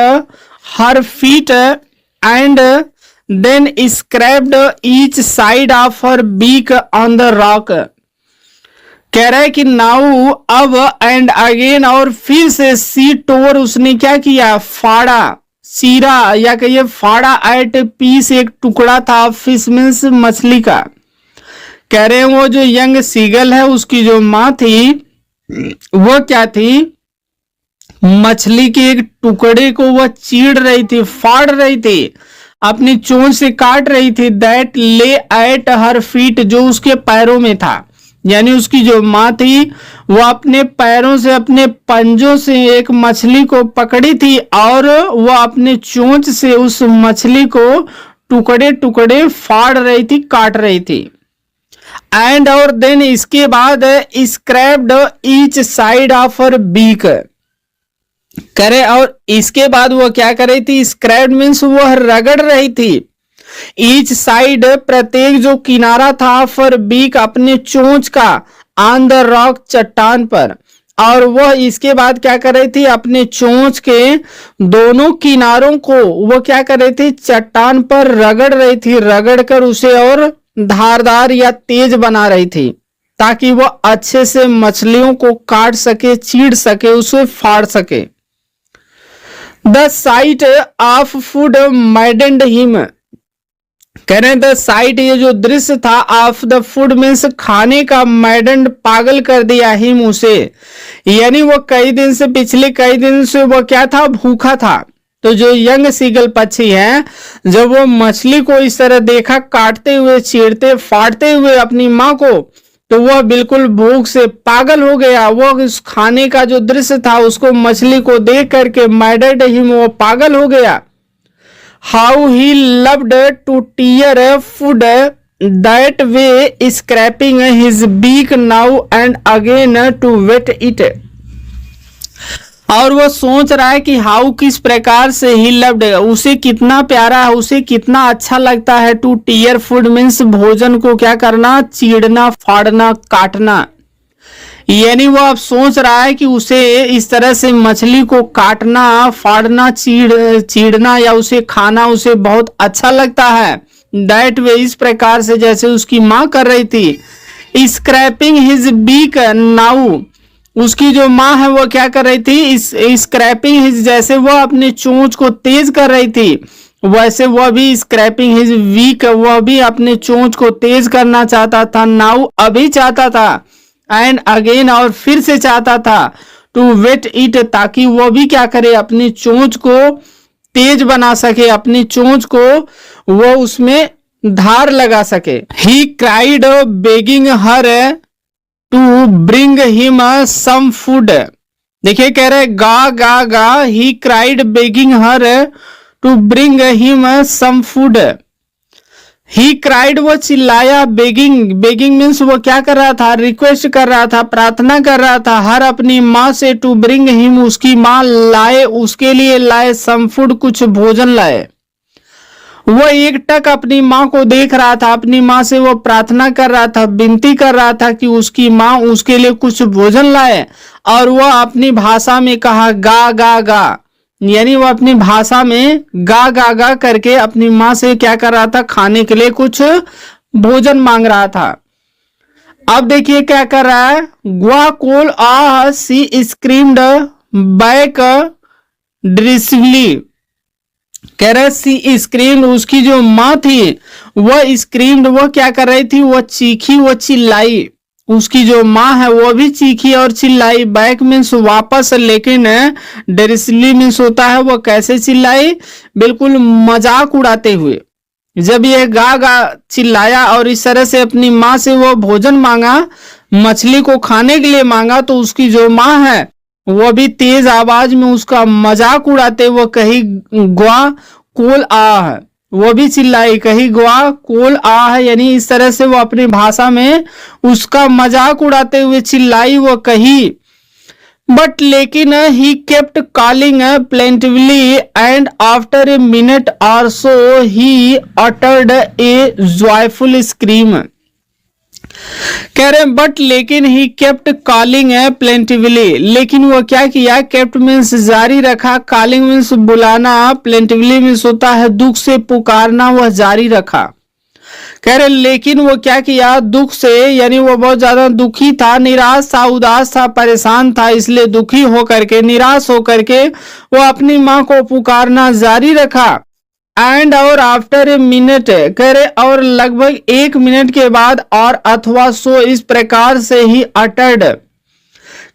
her feet and then scraped each side of her beak on the rock. कह रहा है कि नाउ अब, एंड अगेन और फिर से, सी टोर, उसने क्या किया, फाड़ा, चीरा, या कहिए फाड़ा, एट पीस, एक टुकड़ा था, फिश मीन्स मछली का। कह रहे हैं वो जो यंग सीगल है, उसकी जो माँ थी वो क्या थी, मछली के एक टुकड़े को वह चीड़ रही थी, फाड़ रही थी, अपनी चोंच से काट रही थी। That lay at her feet, जो उसके पैरों में था, यानी उसकी जो माँ थी वो अपने पैरों से, अपने पंजों से एक मछली को पकड़ी थी और वो अपने चोंच से उस मछली को टुकड़े टुकड़े फाड़ रही थी, काट रही थी। एंड और देन, इसके बाद, scraped each side of her beak, करे, और इसके बाद वो क्या कर रही थी, स्क्रैप्ड मीन्स वो रगड़ रही थी, ईच साइड, प्रत्येक जो किनारा था, फॉर बीक, अपने चोंच का, ऑन द रॉक, चट्टान पर, और वह इसके बाद क्या कर रही थी, अपने चोंच के दोनों किनारों को वो क्या कर रही थी, चट्टान पर रगड़ रही थी, रगड़ कर उसे और धारदार या तेज बना रही थी, ताकि वह अच्छे से मछलियों को काट सके, चीड़ सके, उसे फाड़ सके। The site of food मैडेंड him, कह रहे हैं द साइट, ये जो दृश्य था, ऑफ द फूड मीन्स खाने का, मैडेंड पागल कर दिया हिम उसे, यानी वो कई दिन से, पिछले कई दिन से वो क्या था, भूखा था। तो जो यंग सीगल पक्षी है, जब वो मछली को इस तरह देखा काटते हुए, चीरते फाड़ते हुए अपनी माँ को, तो वह बिल्कुल भूख से पागल हो गया। वो उस खाने का जो दृश्य था, उसको, मछली को देख करके मैडेड हिम, वो पागल हो गया। How he loved to tear food that way, scraping his beak now and again to whet it. और वो सोच रहा है कि हाउ, किस प्रकार से, ही लव्ड, उसे कितना प्यारा है, उसे कितना अच्छा लगता है, टू टीयर फूड मीन्स भोजन को क्या करना, चीड़ना, फाड़ना, काटना। यानी वो अब सोच रहा है कि उसे इस तरह से मछली को काटना, फाड़ना, चीड़ना या उसे खाना उसे बहुत अच्छा लगता है। दैट वे, इस प्रकार से जैसे उसकी माँ कर रही थी। स्क्रैपिंग हिज बीक नाउ, उसकी जो माँ है वो क्या कर रही थी, स्क्रैपिंग हिज, जैसे वह अपने चोंच को तेज कर रही थी, वैसे वह भी स्क्रैपिंग हिज वीक, वह भी अपने चोंच को तेज करना चाहता था। नाउ, अभी चाहता था। एंड अगेन, और फिर से चाहता था। टू वेट इट, ताकि वह भी क्या करे, अपनी चोंच को तेज बना सके, अपनी चोंच को वो उसमें धार लगा सके। He cried begging her to bring him some food, देखिए कह रहे गा गा गा, he cried begging her to bring him some food. He cried, वो चिल्लाया, बेगिंग, बेगिंग मीन्स वो क्या कर रहा था, रिक्वेस्ट कर रहा था, प्रार्थना कर रहा था, हर अपनी माँ से, टू ब्रिंग हिम, उसकी माँ लाए, उसके लिए लाए, सम फूड, कुछ भोजन लाए। वो एक टक अपनी माँ को देख रहा था, अपनी माँ से वो प्रार्थना कर रहा था, विनती कर रहा था कि उसकी माँ उसके लिए कुछ भोजन लाए। और वह अपनी भाषा में कहा गा गा गा, यानी वो अपनी भाषा में गा गा गा करके अपनी माँ से क्या कर रहा था, खाने के लिए कुछ भोजन मांग रहा था। अब देखिए क्या कर रहा है, ग्वा कोल आ सी स्क्रीम्ड बैक ड्रिसली, कह रहे सी स्क्रीम्ड, उसकी जो माँ थी वह स्क्रीम्ड, वो क्या कर रही थी, वो चीखी, वो चिल्लाई, उसकी जो माँ है वो भी चीखी और चिल्लाई। बैक मीन्स वापस, लेकिन डेरिसली मीन्स होता है वो कैसे चिल्लाई, बिल्कुल मजाक उड़ाते हुए। जब ये गा गा चिल्लाया और इस तरह से अपनी माँ से वो भोजन मांगा, मछली को खाने के लिए मांगा, तो उसकी जो माँ है वो भी तेज आवाज में उसका मजाक उड़ाते हुए कही ग्वा कोल आ है, वो भी चिल्लाई, कही ग्वा कोल आ है, यानी इस तरह से वो अपनी भाषा में उसका मजाक उड़ाते हुए चिल्लाई, वो कही। बट लेकिन he kept calling plaintively and after a minute और so he uttered a joyful scream, कह रहे बट लेकिन ही केप्ट कॉलिंग है प्लेंटिवली, लेकिन वो क्या किया, केप्ट मीन्स जारी रखा, कॉलिंग मीन्स बुलाना, प्लेंटिवली मीन्स होता है दुख से पुकारना, वह जारी रखा। कह रहे लेकिन वो क्या किया, दुख से, यानी वो बहुत ज्यादा दुखी था, निराश था, उदास था, परेशान था, इसलिए दुखी होकर के, निराश होकर के वो अपनी माँ को पुकारना जारी रखा। एंड और आफ्टर ए मिनट, कह रहे और लगभग 1 मिनट के बाद, और अथवा सो, इस प्रकार से ही अटर्ड,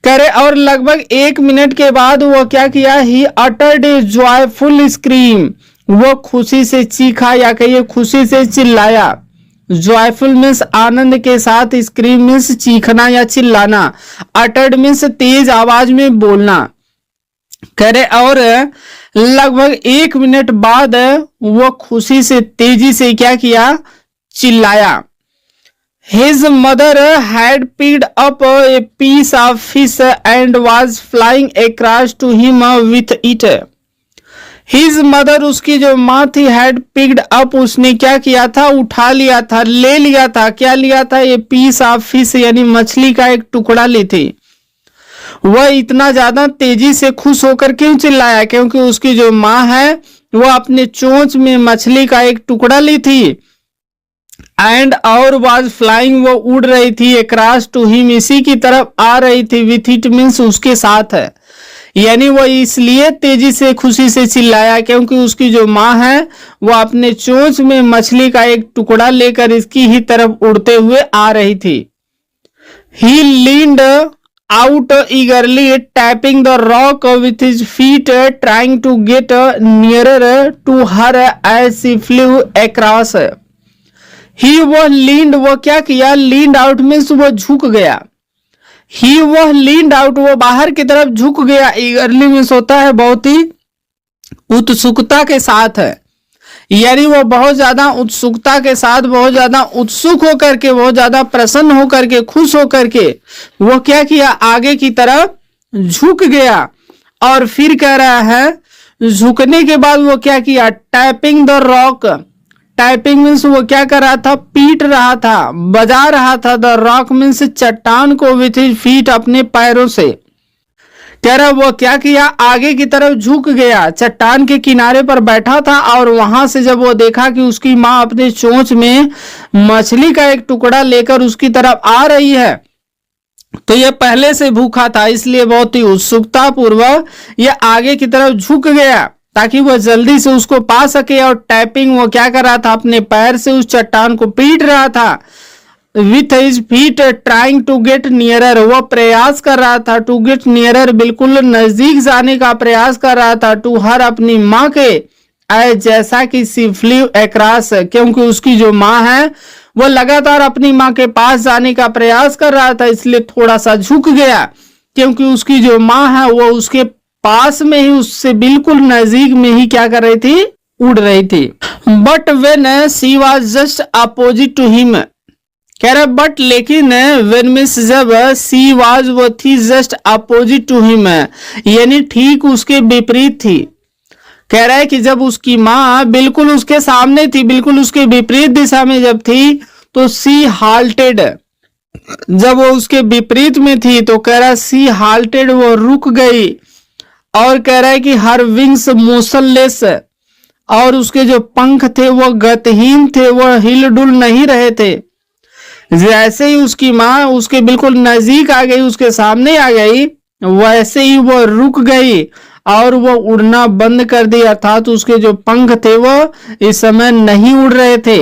कह रहे और लगभग 1 मिनट के बाद वो क्या किया, ही अटर्ड ए जॉयफुल स्क्रीम, वो खुशी से चीखा या कहिए खुशी से चिल्लाया। जॉयफुल मीन्स आनंद के साथ, स्क्रीम मीन्स चीखना या चिल्लाना, अटर्ड मीन्स तेज आवाज में बोलना। कह रहे और लगभग 1 मिनट बाद वो खुशी से तेजी से क्या किया, चिल्लाया। His mother had picked up a piece of fish and was flying across to him with it. His mother, उसकी जो माँ थी, had picked up, उसने क्या किया था, उठा लिया था, ले लिया था, क्या लिया था, ये piece of fish यानी मछली का एक टुकड़ा ली थी। वह इतना ज्यादा तेजी से खुश होकर क्यों चिल्लाया? क्योंकि उसकी जो माँ है वह अपने चोंच में मछली का एक टुकड़ा ली थी एंड और वाज फ्लाइंग, वो उड़ रही थी, अक्रॉस टू हिम, इसी की तरफ आ रही थी, विथ इट मीन्स उसके साथ है, यानी वो इसलिए तेजी से खुशी से चिल्लाया क्योंकि उसकी जो माँ है वो अपने चोंच में मछली का एक टुकड़ा लेकर इसकी ही तरफ उड़ते हुए आ रही थी। ही leaned out eagerly, tapping the rock with his feet, trying to get nearer to her as she flew across. He वह leaned, वो क्या किया? leaned out means वो झुक गया। ही वह leaned out, वो बाहर की तरफ झुक गया। eagerly means होता है बहुत ही उत्सुकता के साथ है, यानी वो बहुत ज्यादा उत्सुकता के साथ, बहुत ज्यादा उत्सुक होकर के, बहुत ज्यादा प्रसन्न होकर के, खुश होकर के वो क्या किया? आगे की तरफ झुक गया। और फिर कह रहा है झुकने के बाद वो क्या किया? Tapping the rock, tapping means वो क्या कर रहा था? पीट रहा था, बजा रहा था। द रॉक मीन्स चट्टान को, विथ हिज फीट, अपने पैरों से। कह रहा वो क्या किया? आगे की तरफ झुक गया, चट्टान के किनारे पर बैठा था और वहां से जब वो देखा कि उसकी माँ अपने चोंच में मछली का एक टुकड़ा लेकर उसकी तरफ आ रही है, तो ये पहले से भूखा था, इसलिए बहुत ही उत्सुकता पूर्वक ये आगे की तरफ झुक गया ताकि वह जल्दी से उसको पा सके। और टैपिंग वो क्या कर रहा था? अपने पैर से उस चट्टान को पीट रहा था। With his feet trying to get nearer, वह प्रयास कर रहा था, टू गेट नियरर, बिल्कुल नजदीक जाने का प्रयास कर रहा था, टू हर, अपनी माँ के, ऐ जैसा कि सी फ्लीव अक्रॉस, क्योंकि उसकी जो माँ है वो लगातार अपनी माँ के पास जाने का प्रयास कर रहा था, इसलिए थोड़ा सा झुक गया क्योंकि उसकी जो माँ है वो उसके पास में ही, उससे बिल्कुल नजदीक में ही क्या कर रही थी? उड़ रही थी। But when she was just opposite to him, कह रहा बट लेकिन वेन मिस जब सी वाज, वो थी जस्ट अपोजिट टू हिम, यानी ठीक उसके विपरीत थी। कह रहा है कि जब उसकी माँ बिल्कुल उसके सामने थी, बिल्कुल उसके विपरीत दिशा में जब थी, तो सी हाल्टेड, जब वो उसके विपरीत में थी तो कह रहा सी हाल्टेड, वो रुक गई। और कह रहा है कि हर विंग्स मोशनलेस, और उसके जो पंख थे वो गतिहीन थे, वो हिल डुल नहीं रहे थे। जैसे ही उसकी माँ उसके बिल्कुल नजदीक आ गई, उसके सामने आ गई, वैसे ही वो रुक गई और वो उड़ना बंद कर दिया, अर्थात उसके जो पंख थे वो इस समय नहीं उड़ रहे थे।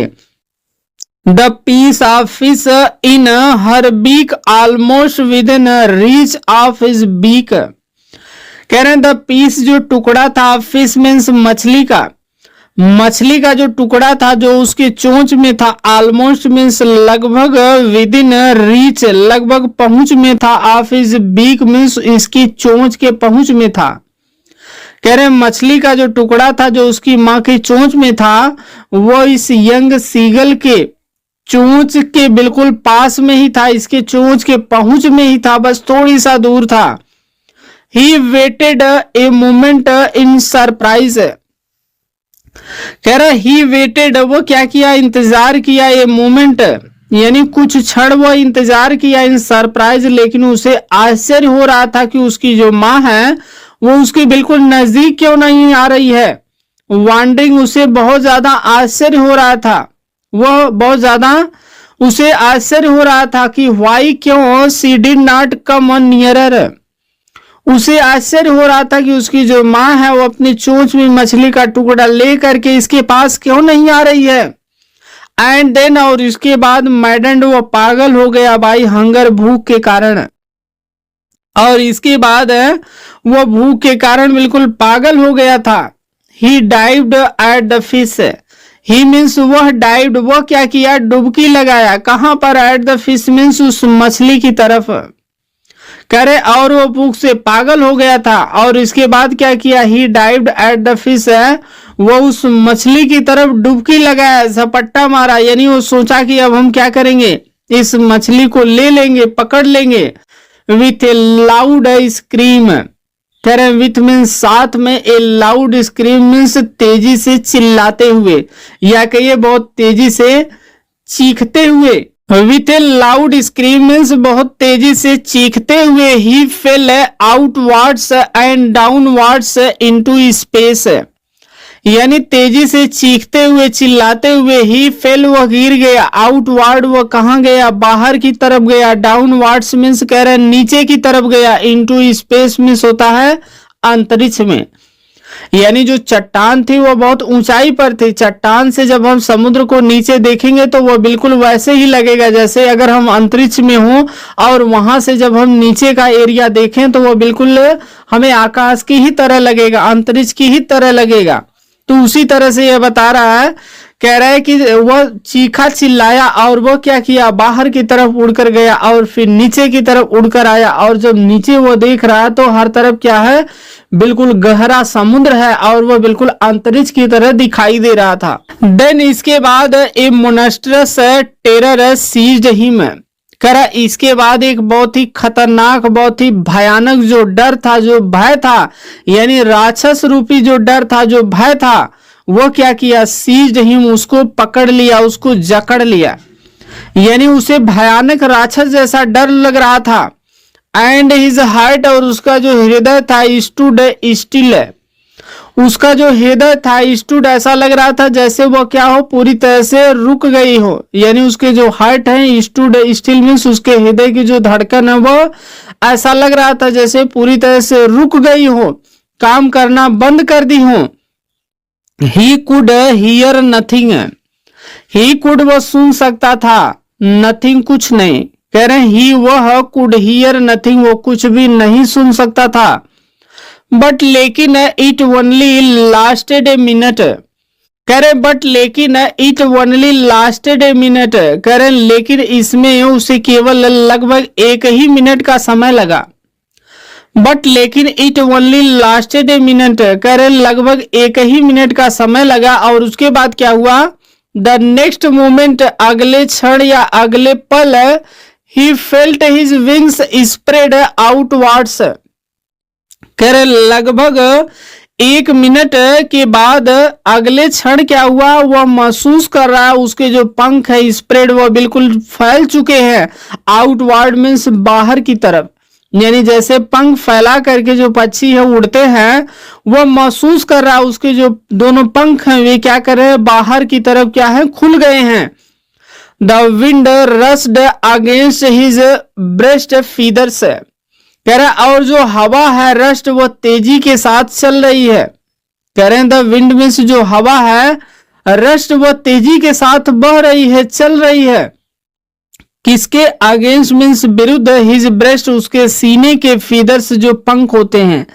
The piece of fish in her beak almost within reach of his beak, कह रहे हैं द पीस, जो टुकड़ा था, फिश मीन्स मछली का, मछली का जो टुकड़ा था जो उसके चोंच में था, ऑलमोस्ट मीन्स लगभग, विद इन रीच, लगभग पहुंच में था, ऑफ हिज बीक मीन्स इसकी चोंच के पहुंच में था। कह रहे मछली का जो टुकड़ा था जो उसकी माँ की चोंच में था, वो इस यंग सीगल के चोंच के बिल्कुल पास में ही था, इसके चोंच के पहुंच में ही था, बस थोड़ी सा दूर था। He waited a moment in surprise, कह रहा ही वेटेड, वो क्या किया? इंतजार किया, ये मोमेंट यानी कुछ क्षण वो इंतजार किया, इन सरप्राइज, लेकिन उसे आश्चर्य हो रहा था कि उसकी जो माँ है वो उसके बिल्कुल नजदीक क्यों नहीं आ रही है। वांडरिंग, उसे बहुत ज्यादा आश्चर्य हो रहा था, वह बहुत ज्यादा उसे आश्चर्य हो रहा था कि वाई, क्यों, सी डिड नॉट कम नियरर, उसे आश्चर्य हो रहा था कि उसकी जो माँ है वो अपनी चोंच में मछली का टुकड़ा ले करके इसके पास क्यों नहीं आ रही है। एंड देन, और इसके बाद, मैडेंड, वो पागल हो गया बाई हंगर, भूख के कारण, और इसके बाद वो भूख के कारण बिल्कुल पागल हो गया था। He dived at the fish, he means वह डाइव्ड, वो क्या किया? डुबकी लगाया, कहां पर? एट द फिश मीन्स उस मछली की तरफ, करे, और वो भूख से पागल हो गया था। और इसके बाद क्या किया? ही डाइव्ड एट द फिश, वो उस मछली की तरफ डुबकी लगाया, झपट्टा मारा, यानी वो सोचा कि अब हम क्या करेंगे? इस मछली को ले लेंगे, पकड़ लेंगे। विथ ए लाउड स्क्रीम, कह रहे विथ मीन्स साथ में, ए लाउड स्क्रीम मीन्स तेजी से चिल्लाते हुए, या कहिए बहुत तेजी से चीखते हुए। With a loud scream means बहुत तेजी से चीखते हुए he fell outwards and downwards into space, यानी तेजी से चीखते हुए चिल्लाते हुए ही फेल वह गिर गया, आउटवर्ड वह कहाँ गया, बाहर की तरफ गया, डाउनवर्ड्स मीन्स कह रहे हैं नीचे की तरफ गया, इनटू स्पेस मीन्स होता है अंतरिक्ष में। यानी जो चट्टान थी वो बहुत ऊंचाई पर थी। चट्टान से जब हम समुद्र को नीचे देखेंगे तो वो बिल्कुल वैसे ही लगेगा जैसे अगर हम अंतरिक्ष में हों, और वहां से जब हम नीचे का एरिया देखें तो वो बिल्कुल हमें आकाश की ही तरह लगेगा, अंतरिक्ष की ही तरह लगेगा। तो उसी तरह से यह बता रहा है, कह रहा है कि वह चीखा चिल्लाया और वह क्या किया, बाहर की तरफ उड़कर गया और फिर नीचे की तरफ उड़कर आया, और जब नीचे वो देख रहा है तो हर तरफ क्या है, बिल्कुल गहरा समुद्र है और वह बिल्कुल अंतरिक्ष की तरह दिखाई दे रहा था। देन इसके बाद ए मोनेस्ट्रस टेरर सीज्ड हिम, करा इसके बाद एक बहुत ही खतरनाक, बहुत ही भयानक जो डर था, जो भय था, यानी राक्षस रूपी जो डर था, जो भय था, वो क्या किया, सीज्ड हिम उसको पकड़ लिया, उसको जकड़ लिया, यानी उसे भयानक राक्षस जैसा डर लग रहा था। एंड हिज हार्ट, और उसका जो हृदय था, स्टूड स्टिल, उसका जो हृदय था स्टूड ऐसा लग रहा था जैसे वो क्या हो, पूरी तरह से रुक गई हो, यानी उसके जो हार्ट है स्टूड स्टिल मीन्स उसके हृदय की जो धड़कन है वो ऐसा लग रहा था जैसे पूरी तरह से रुक गई हो, काम करना बंद कर दी हो। He could hear nothing, he could वो सुन सकता था, नथिंग कुछ नहीं, कह रहे ही वह कुड हियर नथिंग वो कुछ भी नहीं सुन सकता था। बट लेकिन it only lasted a minute, कह रहे बट लेकिन it only lasted a minute, कह रहे लेकिन इसमें उसे केवल लगभग एक ही मिनट का समय लगा। बट लेकिन it only lasted a minute, कह रहे लगभग एक ही मिनट का समय लगा। और उसके बाद क्या हुआ, द नेक्स्ट मोमेंट, अगले क्षण या अगले पल, he felt his wings spread outwards, कह रहे लगभग एक मिनट के बाद अगले क्षण क्या हुआ, वह महसूस कर रहा है उसके जो पंख है स्प्रेड वह बिल्कुल फैल चुके हैं, आउटवर्ड मीन्स बाहर की तरफ, यानी जैसे पंख फैला करके जो पक्षी है उड़ते हैं, वह महसूस कर रहा है उसके जो दोनों पंख हैं वे क्या कर रहे हैं, बाहर की तरफ क्या है, खुल गए हैं। The wind rushed against his breast feathers, कह रहे और जो हवा है रस्ट वो तेजी के साथ चल रही है, कह रहे द विंड मीन्स जो हवा है, रस्ट वो तेजी के साथ बह रही है, चल रही है, किसके अगेंस्ट मीन्स विरुद्ध, हिज ब्रेस्ट उसके सीने के फीदर्स जो पंख होते हैं,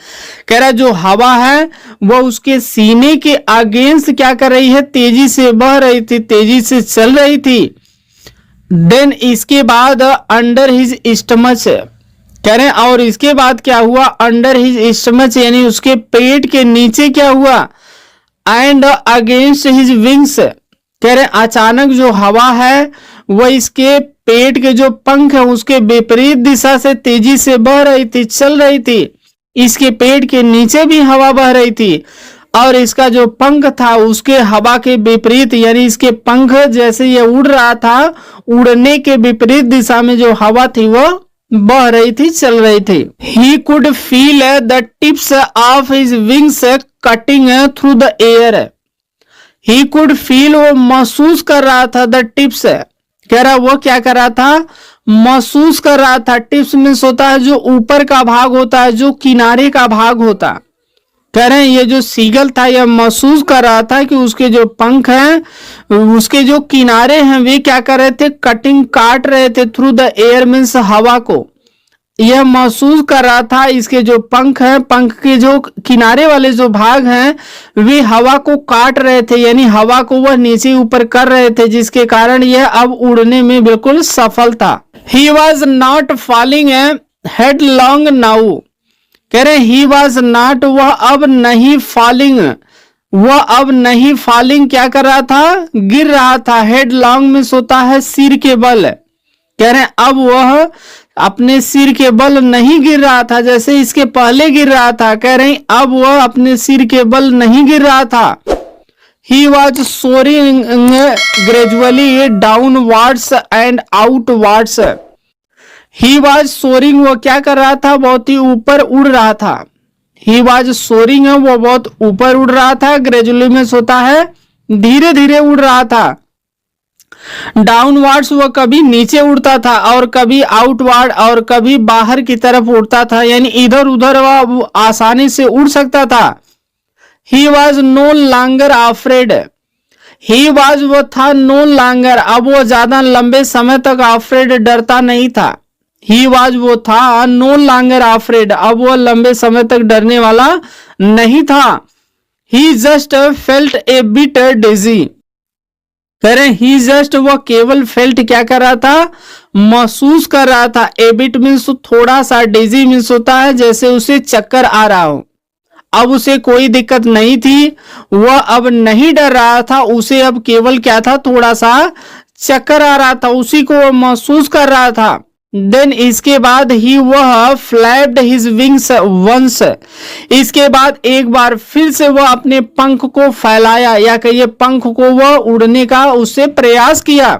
कह रहा जो हवा है वो उसके सीने के अगेंस्ट क्या कर रही है, तेजी से बह रही थी, तेजी से चल रही थी। देन इसके बाद अंडर हिज स्टमच, कह रहे हैं और इसके बाद क्या हुआ, अंडर हिज स्टमच यानी उसके पेट के नीचे क्या हुआ, एंड अगेंस्ट हिज विंग्स, कह रहे अचानक जो हवा है वह इसके पेट के जो पंख है उसके विपरीत दिशा से तेजी से बह रही थी, चल रही थी, इसके पेट के नीचे भी हवा बह रही थी और इसका जो पंख था उसके हवा के विपरीत, यानी इसके पंख जैसे ये उड़ रहा था, उड़ने के विपरीत दिशा में जो हवा थी वो बह रही थी, चल रही थी। He could feel the tips of his wings cutting through the air. He could feel वो महसूस कर रहा था, the tips कह रहा वो क्या कर रहा था, महसूस कर रहा था। टिप्स मीन्स होता है जो ऊपर का भाग होता है, जो किनारे का भाग होता, कह रहे हैं ये जो सीगल था यह महसूस कर रहा था कि उसके जो पंख हैं उसके जो किनारे हैं वे क्या कर रहे थे, कटिंग काट रहे थे, थ्रू द एयर मीन्स हवा को, यह महसूस कर रहा था इसके जो पंख हैं, पंख के जो किनारे वाले जो भाग हैं वे हवा को काट रहे थे, यानी हवा को वह नीचे ऊपर कर रहे थे, जिसके कारण यह अब उड़ने में बिल्कुल सफल था। He was not falling headlong now, कह रहे ही वॉज नॉट वह अब नहीं फॉलिंग, वह अब नहीं फॉलिंग क्या कर रहा था, गिर रहा था। हेडलॉन्ग में होता है सिर के बल, कह रहे अब वह अपने सिर के बल नहीं गिर रहा था जैसे इसके पहले गिर रहा था, कह रहे अब वह अपने सिर के बल नहीं गिर रहा था। he was soaring gradually downwards and outwards. He was soaring, वो क्या कर रहा था, बहुत ही ऊपर उड़ रहा था. He was soaring, वो बहुत ऊपर उड़ रहा था. ग्रेजुअली में होता है धीरे धीरे उड़ रहा था. डाउनवर्ड्स वो कभी नीचे उड़ता था और कभी आउटवर्ड और कभी बाहर की तरफ उड़ता था, यानी इधर उधर वह आसानी से उड़ सकता था. He was no longer afraid. He was वो था no longer, अब वो ज्यादा लंबे समय तक afraid डरता नहीं था. He was वो था no longer afraid, अब वो लंबे समय तक डरने वाला नहीं था. He just felt a bit dizzy. करें ही जस्ट, वो केवल फेल्ट क्या कर रहा था, महसूस कर रहा था. एबिट मीन्स थोड़ा सा, डिजी मीन्स होता है जैसे उसे चक्कर आ रहा हो. अब उसे कोई दिक्कत नहीं थी, वह अब नहीं डर रहा था, उसे अब केवल क्या था, थोड़ा सा चक्कर आ रहा था, उसी को वो महसूस कर रहा था. देन इसके बाद ही वह फ्लैप्ड हिज विंग्स वंस, इसके बाद एक बार फिर से वह अपने पंख को फैलाया, या कहिए पंख को वह उड़ने का उससे प्रयास किया.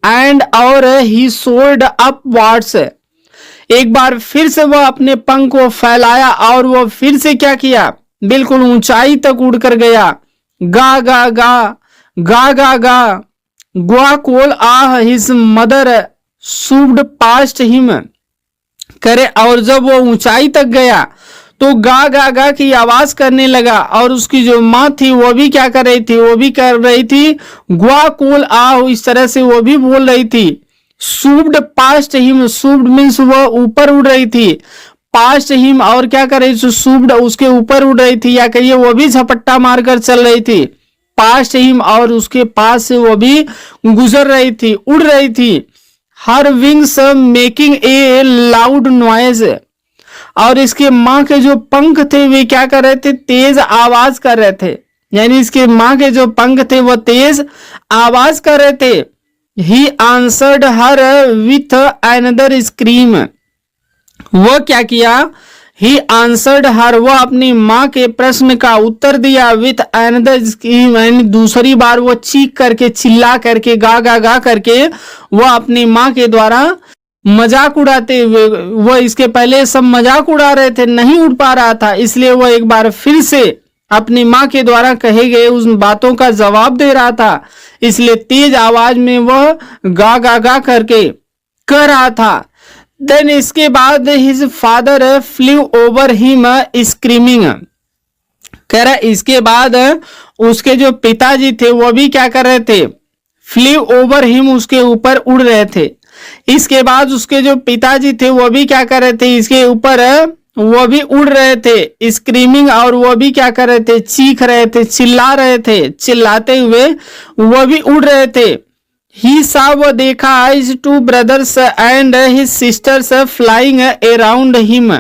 एंड और ही सोर्ड अपवर्ड्स, एक बार फिर से वह अपने पंख को फैलाया और वह फिर से क्या किया, बिल्कुल ऊंचाई तक उड़कर गया. गा गा गा गा गा गा ग्वा कोल आह हिज मदर सूब्ड पास्ट हिम. करे और जब वो ऊंचाई तक गया तो गा गा गा की आवाज करने लगा, और उसकी जो माँ थी वो भी क्या कर रही थी, वो भी कर रही थी ग्वा कोल आह, इस तरह से वो भी बोल रही थी. सूब्ड पास्ट हिम, सूब्ड मीन्स वो ऊपर उड़ रही थी. पास्ट हिम और क्या कर रही थी, सूब्ड उसके ऊपर उड़ रही थी, या कहिए वो भी झपट्टा मारकर चल रही थी. पास्ट हिम और उसके पास से वो भी गुजर रही थी, उड़ रही थी. हर wings making a loud noise, और इसके माँ के जो पंख थे वे क्या कर रहे थे, तेज आवाज कर रहे थे, यानी इसके माँ के जो पंख थे वो तेज आवाज कर रहे थे. He answered her with another scream, वो क्या किया, ही आंसर्ड हर, वो अपनी माँ के प्रश्न का उत्तर दिया. विथ अनदर स्क्रीम, यानी दूसरी बार वो चीख करके, चिल्ला करके, गा गा गा करके वो अपनी माँ के द्वारा मजाक उड़ाते हुए, वो इसके पहले सब मजाक उड़ा रहे थे, नहीं उड़ पा रहा था, इसलिए वो एक बार फिर से अपनी माँ के द्वारा कहे गए उन बातों का जवाब दे रहा था, इसलिए तेज आवाज में वह गा गा गा करके कर रहा था. देन इसके बाद his father flu over him screaming, कह रहा इसके बाद उसके जो पिताजी थे वो भी क्या कर रहे थे, फ्लू ओवर हिम, उसके ऊपर उड़ रहे थे. इसके बाद उसके जो पिताजी थे वो भी क्या कर रहे थे, इसके ऊपर वो भी उड़ रहे थे स्क्रीमिंग, और वो भी क्या कर रहे थे, चीख रहे थे, चिल्ला रहे थे, चिल्लाते हुए वो भी उड़ रहे थे. ही सा, वो देखा his two brothers and his sisters flying around him,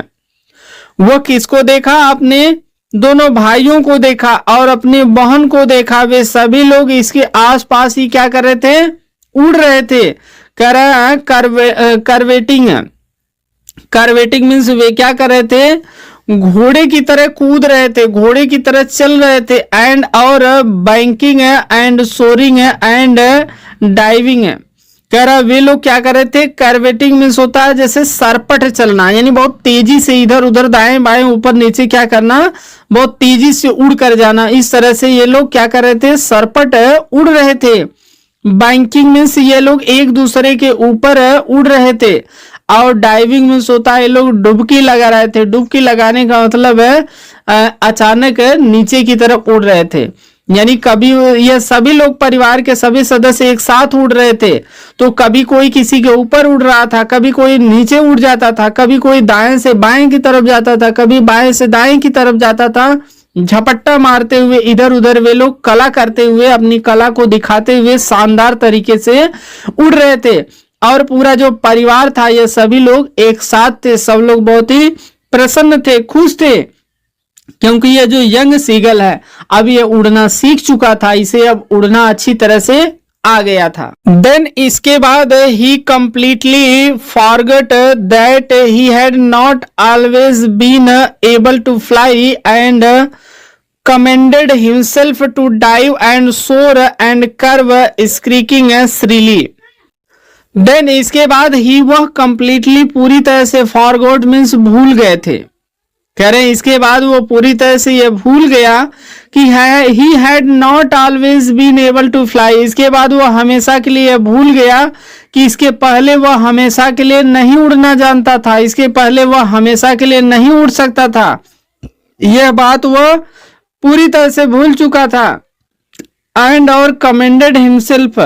वो किसको देखा, अपने दोनों भाइयों को देखा और अपनी बहन को देखा, वे सभी लोग इसके आसपास ही क्या कर रहे थे, उड़ रहे थे. कह रहा है करवेटिंग, करवेटिंग मीन्स वे क्या कर रहे थे, घोड़े की तरह कूद रहे थे, घोड़े की तरह चल रहे थे. एंड और banking and soaring and diving, कह रहा वे लोग क्या कर रहे थे, करवेटिंग मीन्स होता है जैसे सरपट चलना, यानी बहुत तेजी से इधर उधर दाएं बाएं ऊपर नीचे क्या करना, बहुत तेजी से उड़ कर जाना. इस तरह से ये लोग क्या कर रहे थे, सरपट उड़ रहे थे. बैंकिंग मीन्स ये लोग एक दूसरे के ऊपर उड़ रहे थे. और डाइविंग मीन्स होता है ये लोग डुबकी लगा रहे थे. डुबकी लगाने का मतलब है अचानक नीचे की तरफ उड़ रहे थे, यानी कभी ये सभी लोग परिवार के सभी सदस्य एक साथ उड़ रहे थे, तो कभी कोई किसी के ऊपर उड़ रहा था, कभी कोई नीचे उड़ जाता था, कभी कोई दाएं से बाएं की तरफ जाता था, कभी बाएं से दाएं की तरफ जाता था. झपट्टा मारते हुए इधर उधर वे लोग कला करते हुए, अपनी कला को दिखाते हुए शानदार तरीके से उड़ रहे थे. और पूरा जो परिवार था ये सभी लोग एक साथ थे, सब लोग बहुत ही प्रसन्न थे, खुश थे, क्योंकि ये जो यंग सीगल है अब ये उड़ना सीख चुका था, इसे अब उड़ना अच्छी तरह से आ गया था. देन इसके बाद he completely forgot that he had not always been able to fly and commended himself to dive and soar and curve screeching shrilly. Then इसके बाद ही वह कंप्लीटली पूरी तरह से फॉरगॉट मीन्स भूल गए थे। कह रहे हैं इसके बाद वो पूरी तरह से ये भूल गया कि he had not always been able to fly. इसके बाद वो हमेशा के लिए भूल गया कि इसके पहले वह हमेशा के लिए नहीं उड़ना जानता था, इसके पहले वह हमेशा के लिए नहीं उड़ सकता था। यह बात वह पूरी तरह से भूल चुका था। एंड और कमेंडेड हिमसेल्फ,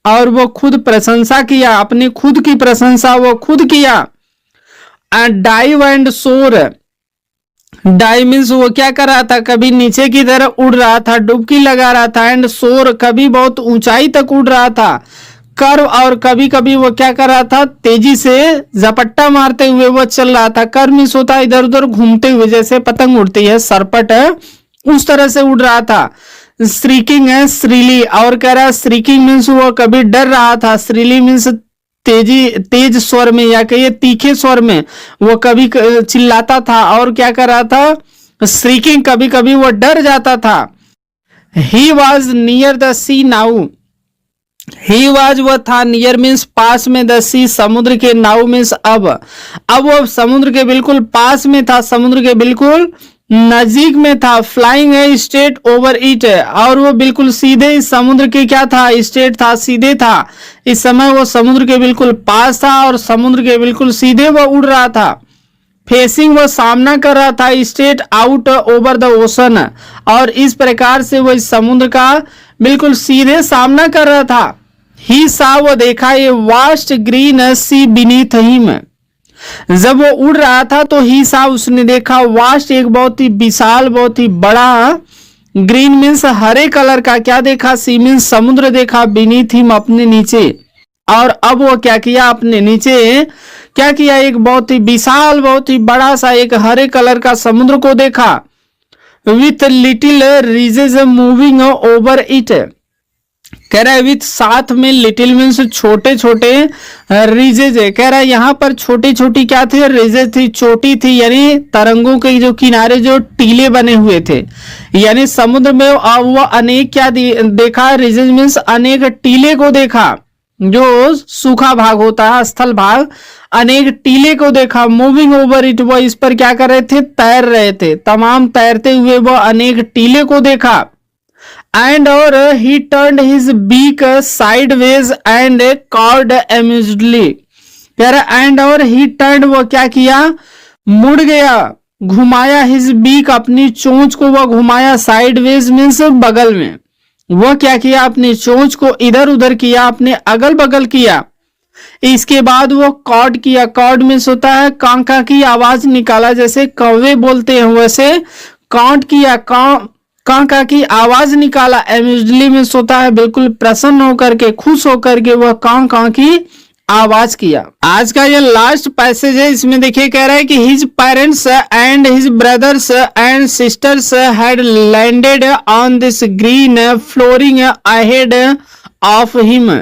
और वो खुद प्रशंसा किया, अपनी खुद की प्रशंसा वो खुद किया। एंड डाइव एंड सोर, डाइव मीन्स वो क्या कर रहा था, कभी नीचे की तरफ उड़ रहा था, डुबकी लगा रहा था। एंड सोर, कभी बहुत ऊंचाई तक उड़ रहा था। कर्व, और कभी कभी वो क्या कर रहा था, तेजी से झपट्टा मारते हुए वो चल रहा था। कर्व मीन्स होता है इधर उधर घूमते हुए, जैसे पतंग उड़ती है सरपट है उस तरह से उड़ रहा था। स्ट्रीकिंग है श्रीली, और कह रहा है स्ट्रीकिंग मीन्स वो कभी डर रहा था, श्रीली मीन्स तेज स्वर में या कहिए तीखे स्वर में वो कभी चिल्लाता था। और क्या कर रहा था, स्ट्रीकिंग, कभी कभी वो डर जाता था। He was near the sea now, he was वो था, नियर मीन्स पास में, द सी समुद्र के, नाउ मीन्स अब वो समुद्र के बिल्कुल पास में था, समुद्र के बिल्कुल नजीक में था। फ्लाइंग है स्ट्रेट ओवर इट, और वो बिल्कुल सीधे इस समुद्र के क्या था, स्ट्रेट था, सीधे था। इस समय वो समुद्र के बिल्कुल पास था और समुद्र के बिल्कुल सीधे वो उड़ रहा था। फेसिंग, वो सामना कर रहा था, straight out over the ocean, और इस प्रकार से वो इस समुद्र का बिल्कुल सीधे सामना कर रहा था। ही सा, वो देखा, ये वास्ट ग्रीन सी बीनीथ हिम, जब वो उड़ रहा था तो ही सा, उसने देखा, वास्ट एक बहुत ही विशाल, बहुत ही बड़ा, ग्रीन मीन्स हरे कलर का, क्या देखा, सी मीन्स समुद्र देखा, बीनीथ हिम अपने नीचे। और अब वो क्या किया, अपने नीचे क्या किया, एक बहुत ही विशाल, बहुत ही बड़ा सा एक हरे कलर का समुद्र को देखा। With little ridges moving over it, कह रहा है विथ, साथ में, लिटिल मीन्स छोटे छोटे, रीजेज है, कह रहा है यहाँ पर छोटी छोटी क्या थी, रीजेज थी, चोटी थी, यानी तरंगों के जो किनारे जो टीले बने हुए थे, यानी समुद्र में वो अनेक क्या देखा, रीजेज मीन्स अनेक टीले को देखा, जो सूखा भाग होता है, स्थल भाग, अनेक टीले को देखा। मूविंग ओवर इट, वो इस पर क्या कर रहे थे, तैर रहे थे, तमाम तैरते हुए वो अनेक टीले को देखा। एंड और he turned his beak sideways and cawed amusedly, कह रहा एंड और ही टर्न्ड, वो क्या किया, मुड़ गया, घुमाया, हिज बीक, अपनी चोंच को वो घुमाया, साइडवेज मीन्स बगल में, वो क्या किया, अपनी चोंच को इधर उधर किया, अपने अगल बगल किया। इसके बाद वो कॉर्ड किया, कॉर्ड मीन्स होता है कांका की आवाज निकाला, जैसे कौवे बोलते हैं वैसे कॉन्ट किया, कांका की आवाज निकाला। एम्यूज्डली मीन्स होता है बिल्कुल प्रसन्न होकर के, खुश होकर के वह कां की आवाज किया। आज का ये लास्ट पैसेज है, इसमें देखिए कह रहा है कि his parents and his brothers and sisters had landed on this green flooring ahead of him,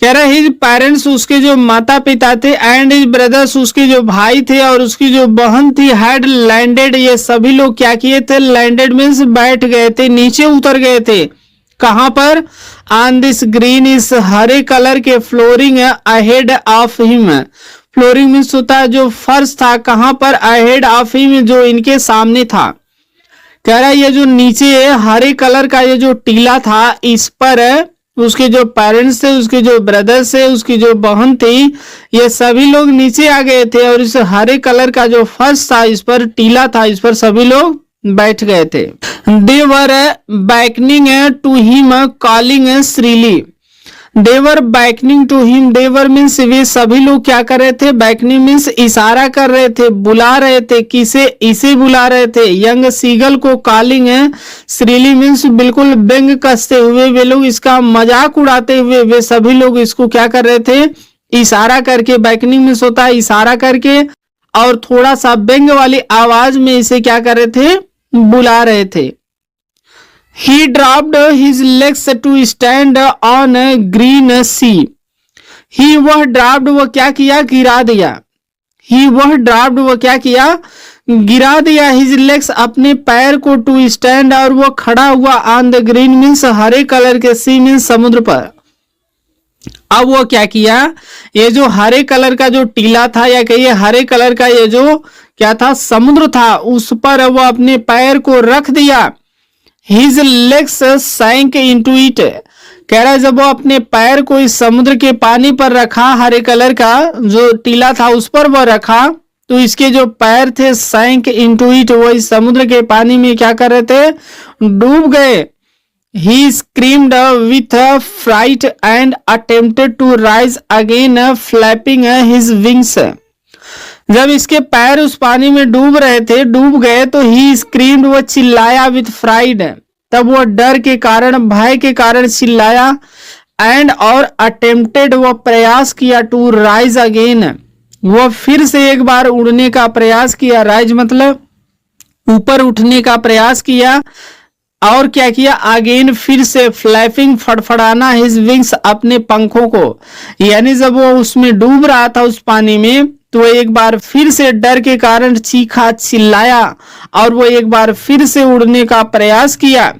कह रहा है हिज पेरेंट्स, उसके जो माता पिता थे, एंड हिज ब्रदर्स, उसके जो भाई थे, और उसकी जो बहन थी, हैड लैंडेड, ये सभी लोग क्या किए थे, लैंडेड मीन्स बैठ गए थे, नीचे उतर गए थे। कहां पर, ऑन दिस ग्रीन, इस हरे कलर के, flooring ahead of him, flooring means होता है जो फर्श था, कहां पर, अहेड ऑफ हिम, जो इनके सामने था। कह रहा है ये जो नीचे हरे कलर का ये जो टीला था, इस पर उसके जो पेरेंट्स थे, उसके जो ब्रदर्स थे, उसकी जो बहन थी, ये सभी लोग नीचे आ गए थे, और इस हरे कलर का जो फर्श था, इस पर टीला था, इस पर सभी लोग बैठ गए थे। They were beckoning to him calling shrilly, they were beckoning to him, they were means वे सभी लोग क्या कर रहे थे, बैकनिंग मीन्स इशारा कर रहे थे, बुला रहे थे, किसे, इसे बुला रहे थे, यंग सीगल को, कॉलिंग है, श्रीली मीन्स बिल्कुल व्यंग कसते हुए, वे लोग इसका मजाक उड़ाते हुए, वे सभी लोग इसको क्या कर रहे थे, इशारा करके, बैकनिंग मीन्स होता है इशारा करके, और थोड़ा सा व्यंग वाली आवाज में इसे क्या कर रहे थे, बुला रहे थे। He dropped his legs to stand on a green sea. He वह dropped, वो क्या किया, गिरा दिया। He वह dropped, वो क्या किया, गिरा दिया हिज लेग्स, अपने पैर को, टू स्टैंड, और वो खड़ा हुआ, on the green means Hare colour के, सी मीन्स समुद्र पर। अब वो क्या किया, ये जो हरे कलर का जो टीला था या कहिए हरे कलर का ये जो क्या था समुद्र था, उस पर वो अपने पैर को रख दिया। हिज लेग्स सैंक इनटू इट, कह रहा है जब वो अपने पैर को इस समुद्र के पानी पर रखा, हरे कलर का जो टीला था उस पर वो रखा, तो इसके जो पैर थे सैंक इनटू इट, वो इस समुद्र के पानी में क्या कर रहे थे, डूब गए। He screamed with fright and attempted to rise again, flapping his wings. जब इसके पैर उस पानी में डूब रहे थे, डूब गए, तो he screamed, वो चिल्लाया, with fright, तब वो डर के कारण, भय के कारण चिल्लाया, and और attempted, वो प्रयास किया, to rise again, वो फिर से एक बार उड़ने का प्रयास किया, rise मतलब ऊपर उठने का प्रयास किया, और क्या किया, अगेन फिर से, फ्लैपिंग फड़फड़ाना, हिज विंग्स अपने पंखों को, यानी जब वो उसमें डूब रहा था उस पानी में, तो एक बार फिर से डर के कारण चीखा, चिल्लाया, और वो एक बार फिर से उड़ने का प्रयास किया।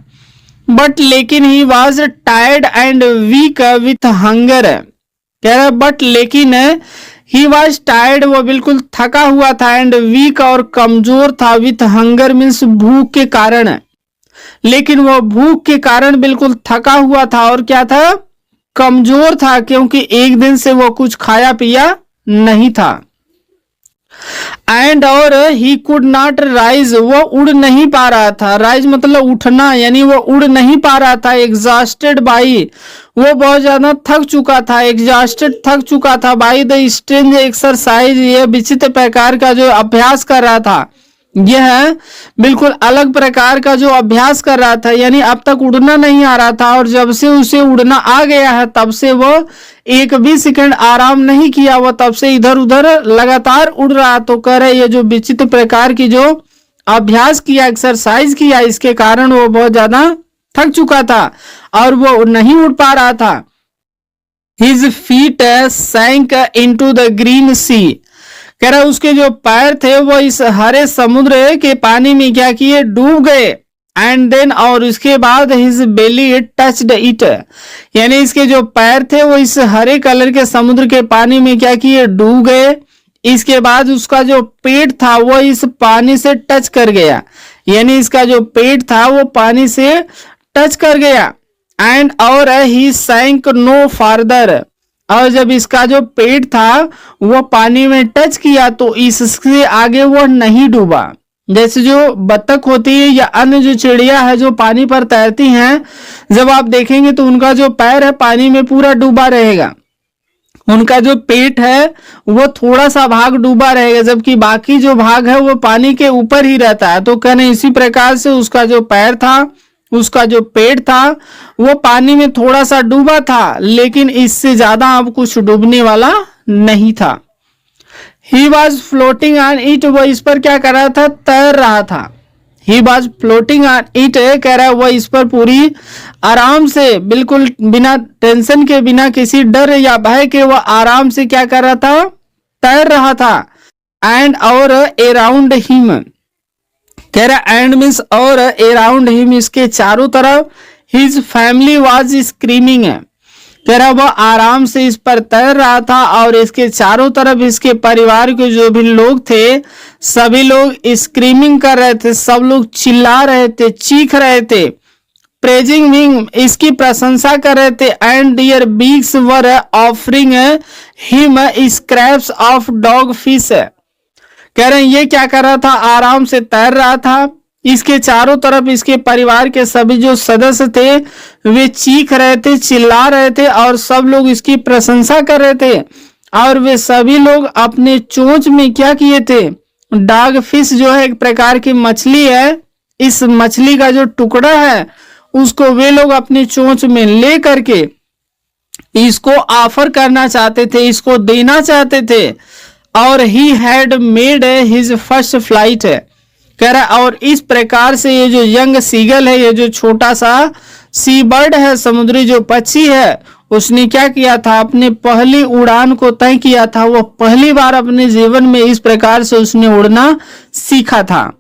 बट लेकिन he was tired and weak with hunger, कह रहा बट लेकिन ही वॉज टायर्ड, वो बिल्कुल थका हुआ था, एंड वीक और कमजोर था, विथ हंगर मीन्स भूख के कारण, लेकिन वो भूख के कारण बिल्कुल थका हुआ था, और क्या था, कमजोर था, क्योंकि एक दिन से वो कुछ खाया पिया नहीं था। एंड और ही कुड नॉट राइज, वो उड़ नहीं पा रहा था, राइज मतलब उठना, यानी वो उड़ नहीं पा रहा था। एग्जॉस्टेड बाई, वो बहुत ज्यादा थक चुका था, एग्जॉस्टेड थक चुका था, बाई द स्ट्रेंज एक्सरसाइज, ये विचित्र प्रकार का जो अभ्यास कर रहा था, यह बिल्कुल अलग प्रकार का जो अभ्यास कर रहा था, यानी अब तक उड़ना नहीं आ रहा था, और जब से उसे उड़ना आ गया है तब से वो एक भी सेकंड आराम नहीं किया, वो तब से इधर उधर लगातार उड़ रहा। तो कह रहे ये जो विचित्र प्रकार की जो अभ्यास किया, एक्सरसाइज किया, इसके कारण वो बहुत ज्यादा थक चुका था और वो नहीं उड़ पा रहा था। His feet sank into the green sea, कह रहा उसके जो पैर थे वो इस हरे समुद्र के पानी में क्या किए, डूब गए। एंड देन, और इसके बाद हिज बेली टच्ड इट, यानी इसके जो पैर थे वो इस हरे कलर के समुद्र के पानी में क्या किए, डूब गए। इसके बाद उसका जो पेट था वो इस पानी से टच कर गया, यानी इसका जो पेट था वो पानी से टच कर गया। एंड और ही सैंक नो फार्दर, और जब इसका जो पेट था वो पानी में टच किया तो इससे आगे वो नहीं डूबा। जैसे जो बतख होती है या अन्य जो चिड़िया है जो पानी पर तैरती हैं, जब आप देखेंगे तो उनका जो पैर है पानी में पूरा डूबा रहेगा, उनका जो पेट है वो थोड़ा सा भाग डूबा रहेगा, जबकि बाकी जो भाग है वो पानी के ऊपर ही रहता है। तो कहने इसी प्रकार से उसका जो पैर था, उसका जो पेट था वो पानी में थोड़ा सा डूबा था, लेकिन इससे ज्यादा अब कुछ डूबने वाला नहीं था। He was floating on it, वो इस पर क्या कर रहा था, तैर रहा था। He was floating on it, कह रहा है वो इस पर पूरी आराम से, बिल्कुल बिना टेंशन के, बिना किसी डर या भय के, वो आराम से क्या कर रहा था, तैर रहा था। एंड और अराउंड हिम, कह रहा एंड मीन्स और अराउंड हिम, इसके चारों तरफ हिज फैमिली वाज स्क्रीमिंग, कह रहा वो आराम से इस पर तैर रहा था और इसके चारों तरफ इसके परिवार के जो भी लोग थे सभी लोग स्क्रीमिंग कर रहे थे, सब लोग चिल्ला रहे थे, चीख रहे थे। प्रेजिंग हिम, इसकी प्रशंसा कर रहे थे। And dear beaks were offering him scraps of dogfish, कह रहे हैं ये क्या कर रहा था, आराम से तैर रहा था, इसके चारों तरफ इसके परिवार के सभी जो सदस्य थे वे चीख रहे थे, चिल्ला रहे थे और सब लोग इसकी प्रशंसा कर रहे थे। और वे सभी लोग अपने चोंच में क्या किए थे, डॉग फिश जो है एक प्रकार की मछली है, इस मछली का जो टुकड़ा है उसको वे लोग अपनी चोंच में ले करके इसको ऑफर करना चाहते थे, इसको देना चाहते थे। और he had made his first flight, कह रहा और इस प्रकार से ये जो यंग सीगल है, ये जो छोटा सा सी बर्ड है, समुद्री जो पक्षी है, उसने क्या किया था, अपने पहली उड़ान को तय किया था। वह पहली बार अपने जीवन में इस प्रकार से उसने उड़ना सीखा था।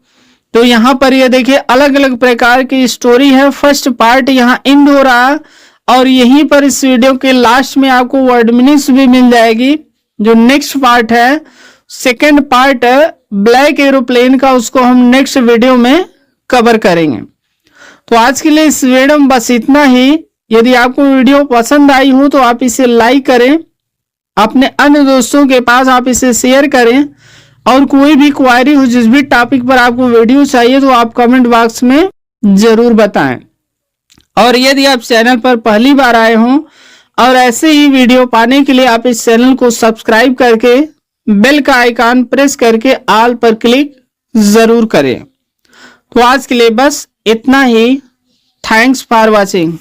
तो यहाँ पर ये देखिए अलग अलग प्रकार की स्टोरी है। फर्स्ट पार्ट यहाँ एंड हो रहा है और यहीं पर इस वीडियो के लास्ट में आपको वर्ड मीनिंग्स भी मिल जाएगी। जो नेक्स्ट पार्ट है, सेकेंड पार्ट ब्लैक एरोप्लेन का, उसको हम नेक्स्ट वीडियो में कवर करेंगे। तो आज के लिए इस वीडियो में बस इतना ही। यदि आपको वीडियो पसंद आई हो तो आप इसे लाइक करें, अपने अन्य दोस्तों के पास आप इसे शेयर करें, और कोई भी क्वारी हो, जिस भी टॉपिक पर आपको वीडियो चाहिए तो आप कमेंट बॉक्स में जरूर बताएं। और यदि आप चैनल पर पहली बार आए हों और ऐसे ही वीडियो पाने के लिए आप इस चैनल को सब्सक्राइब करके बेल का आइकन प्रेस करके ऑल पर क्लिक जरूर करें। तो आज के लिए बस इतना ही। Thanks for watching.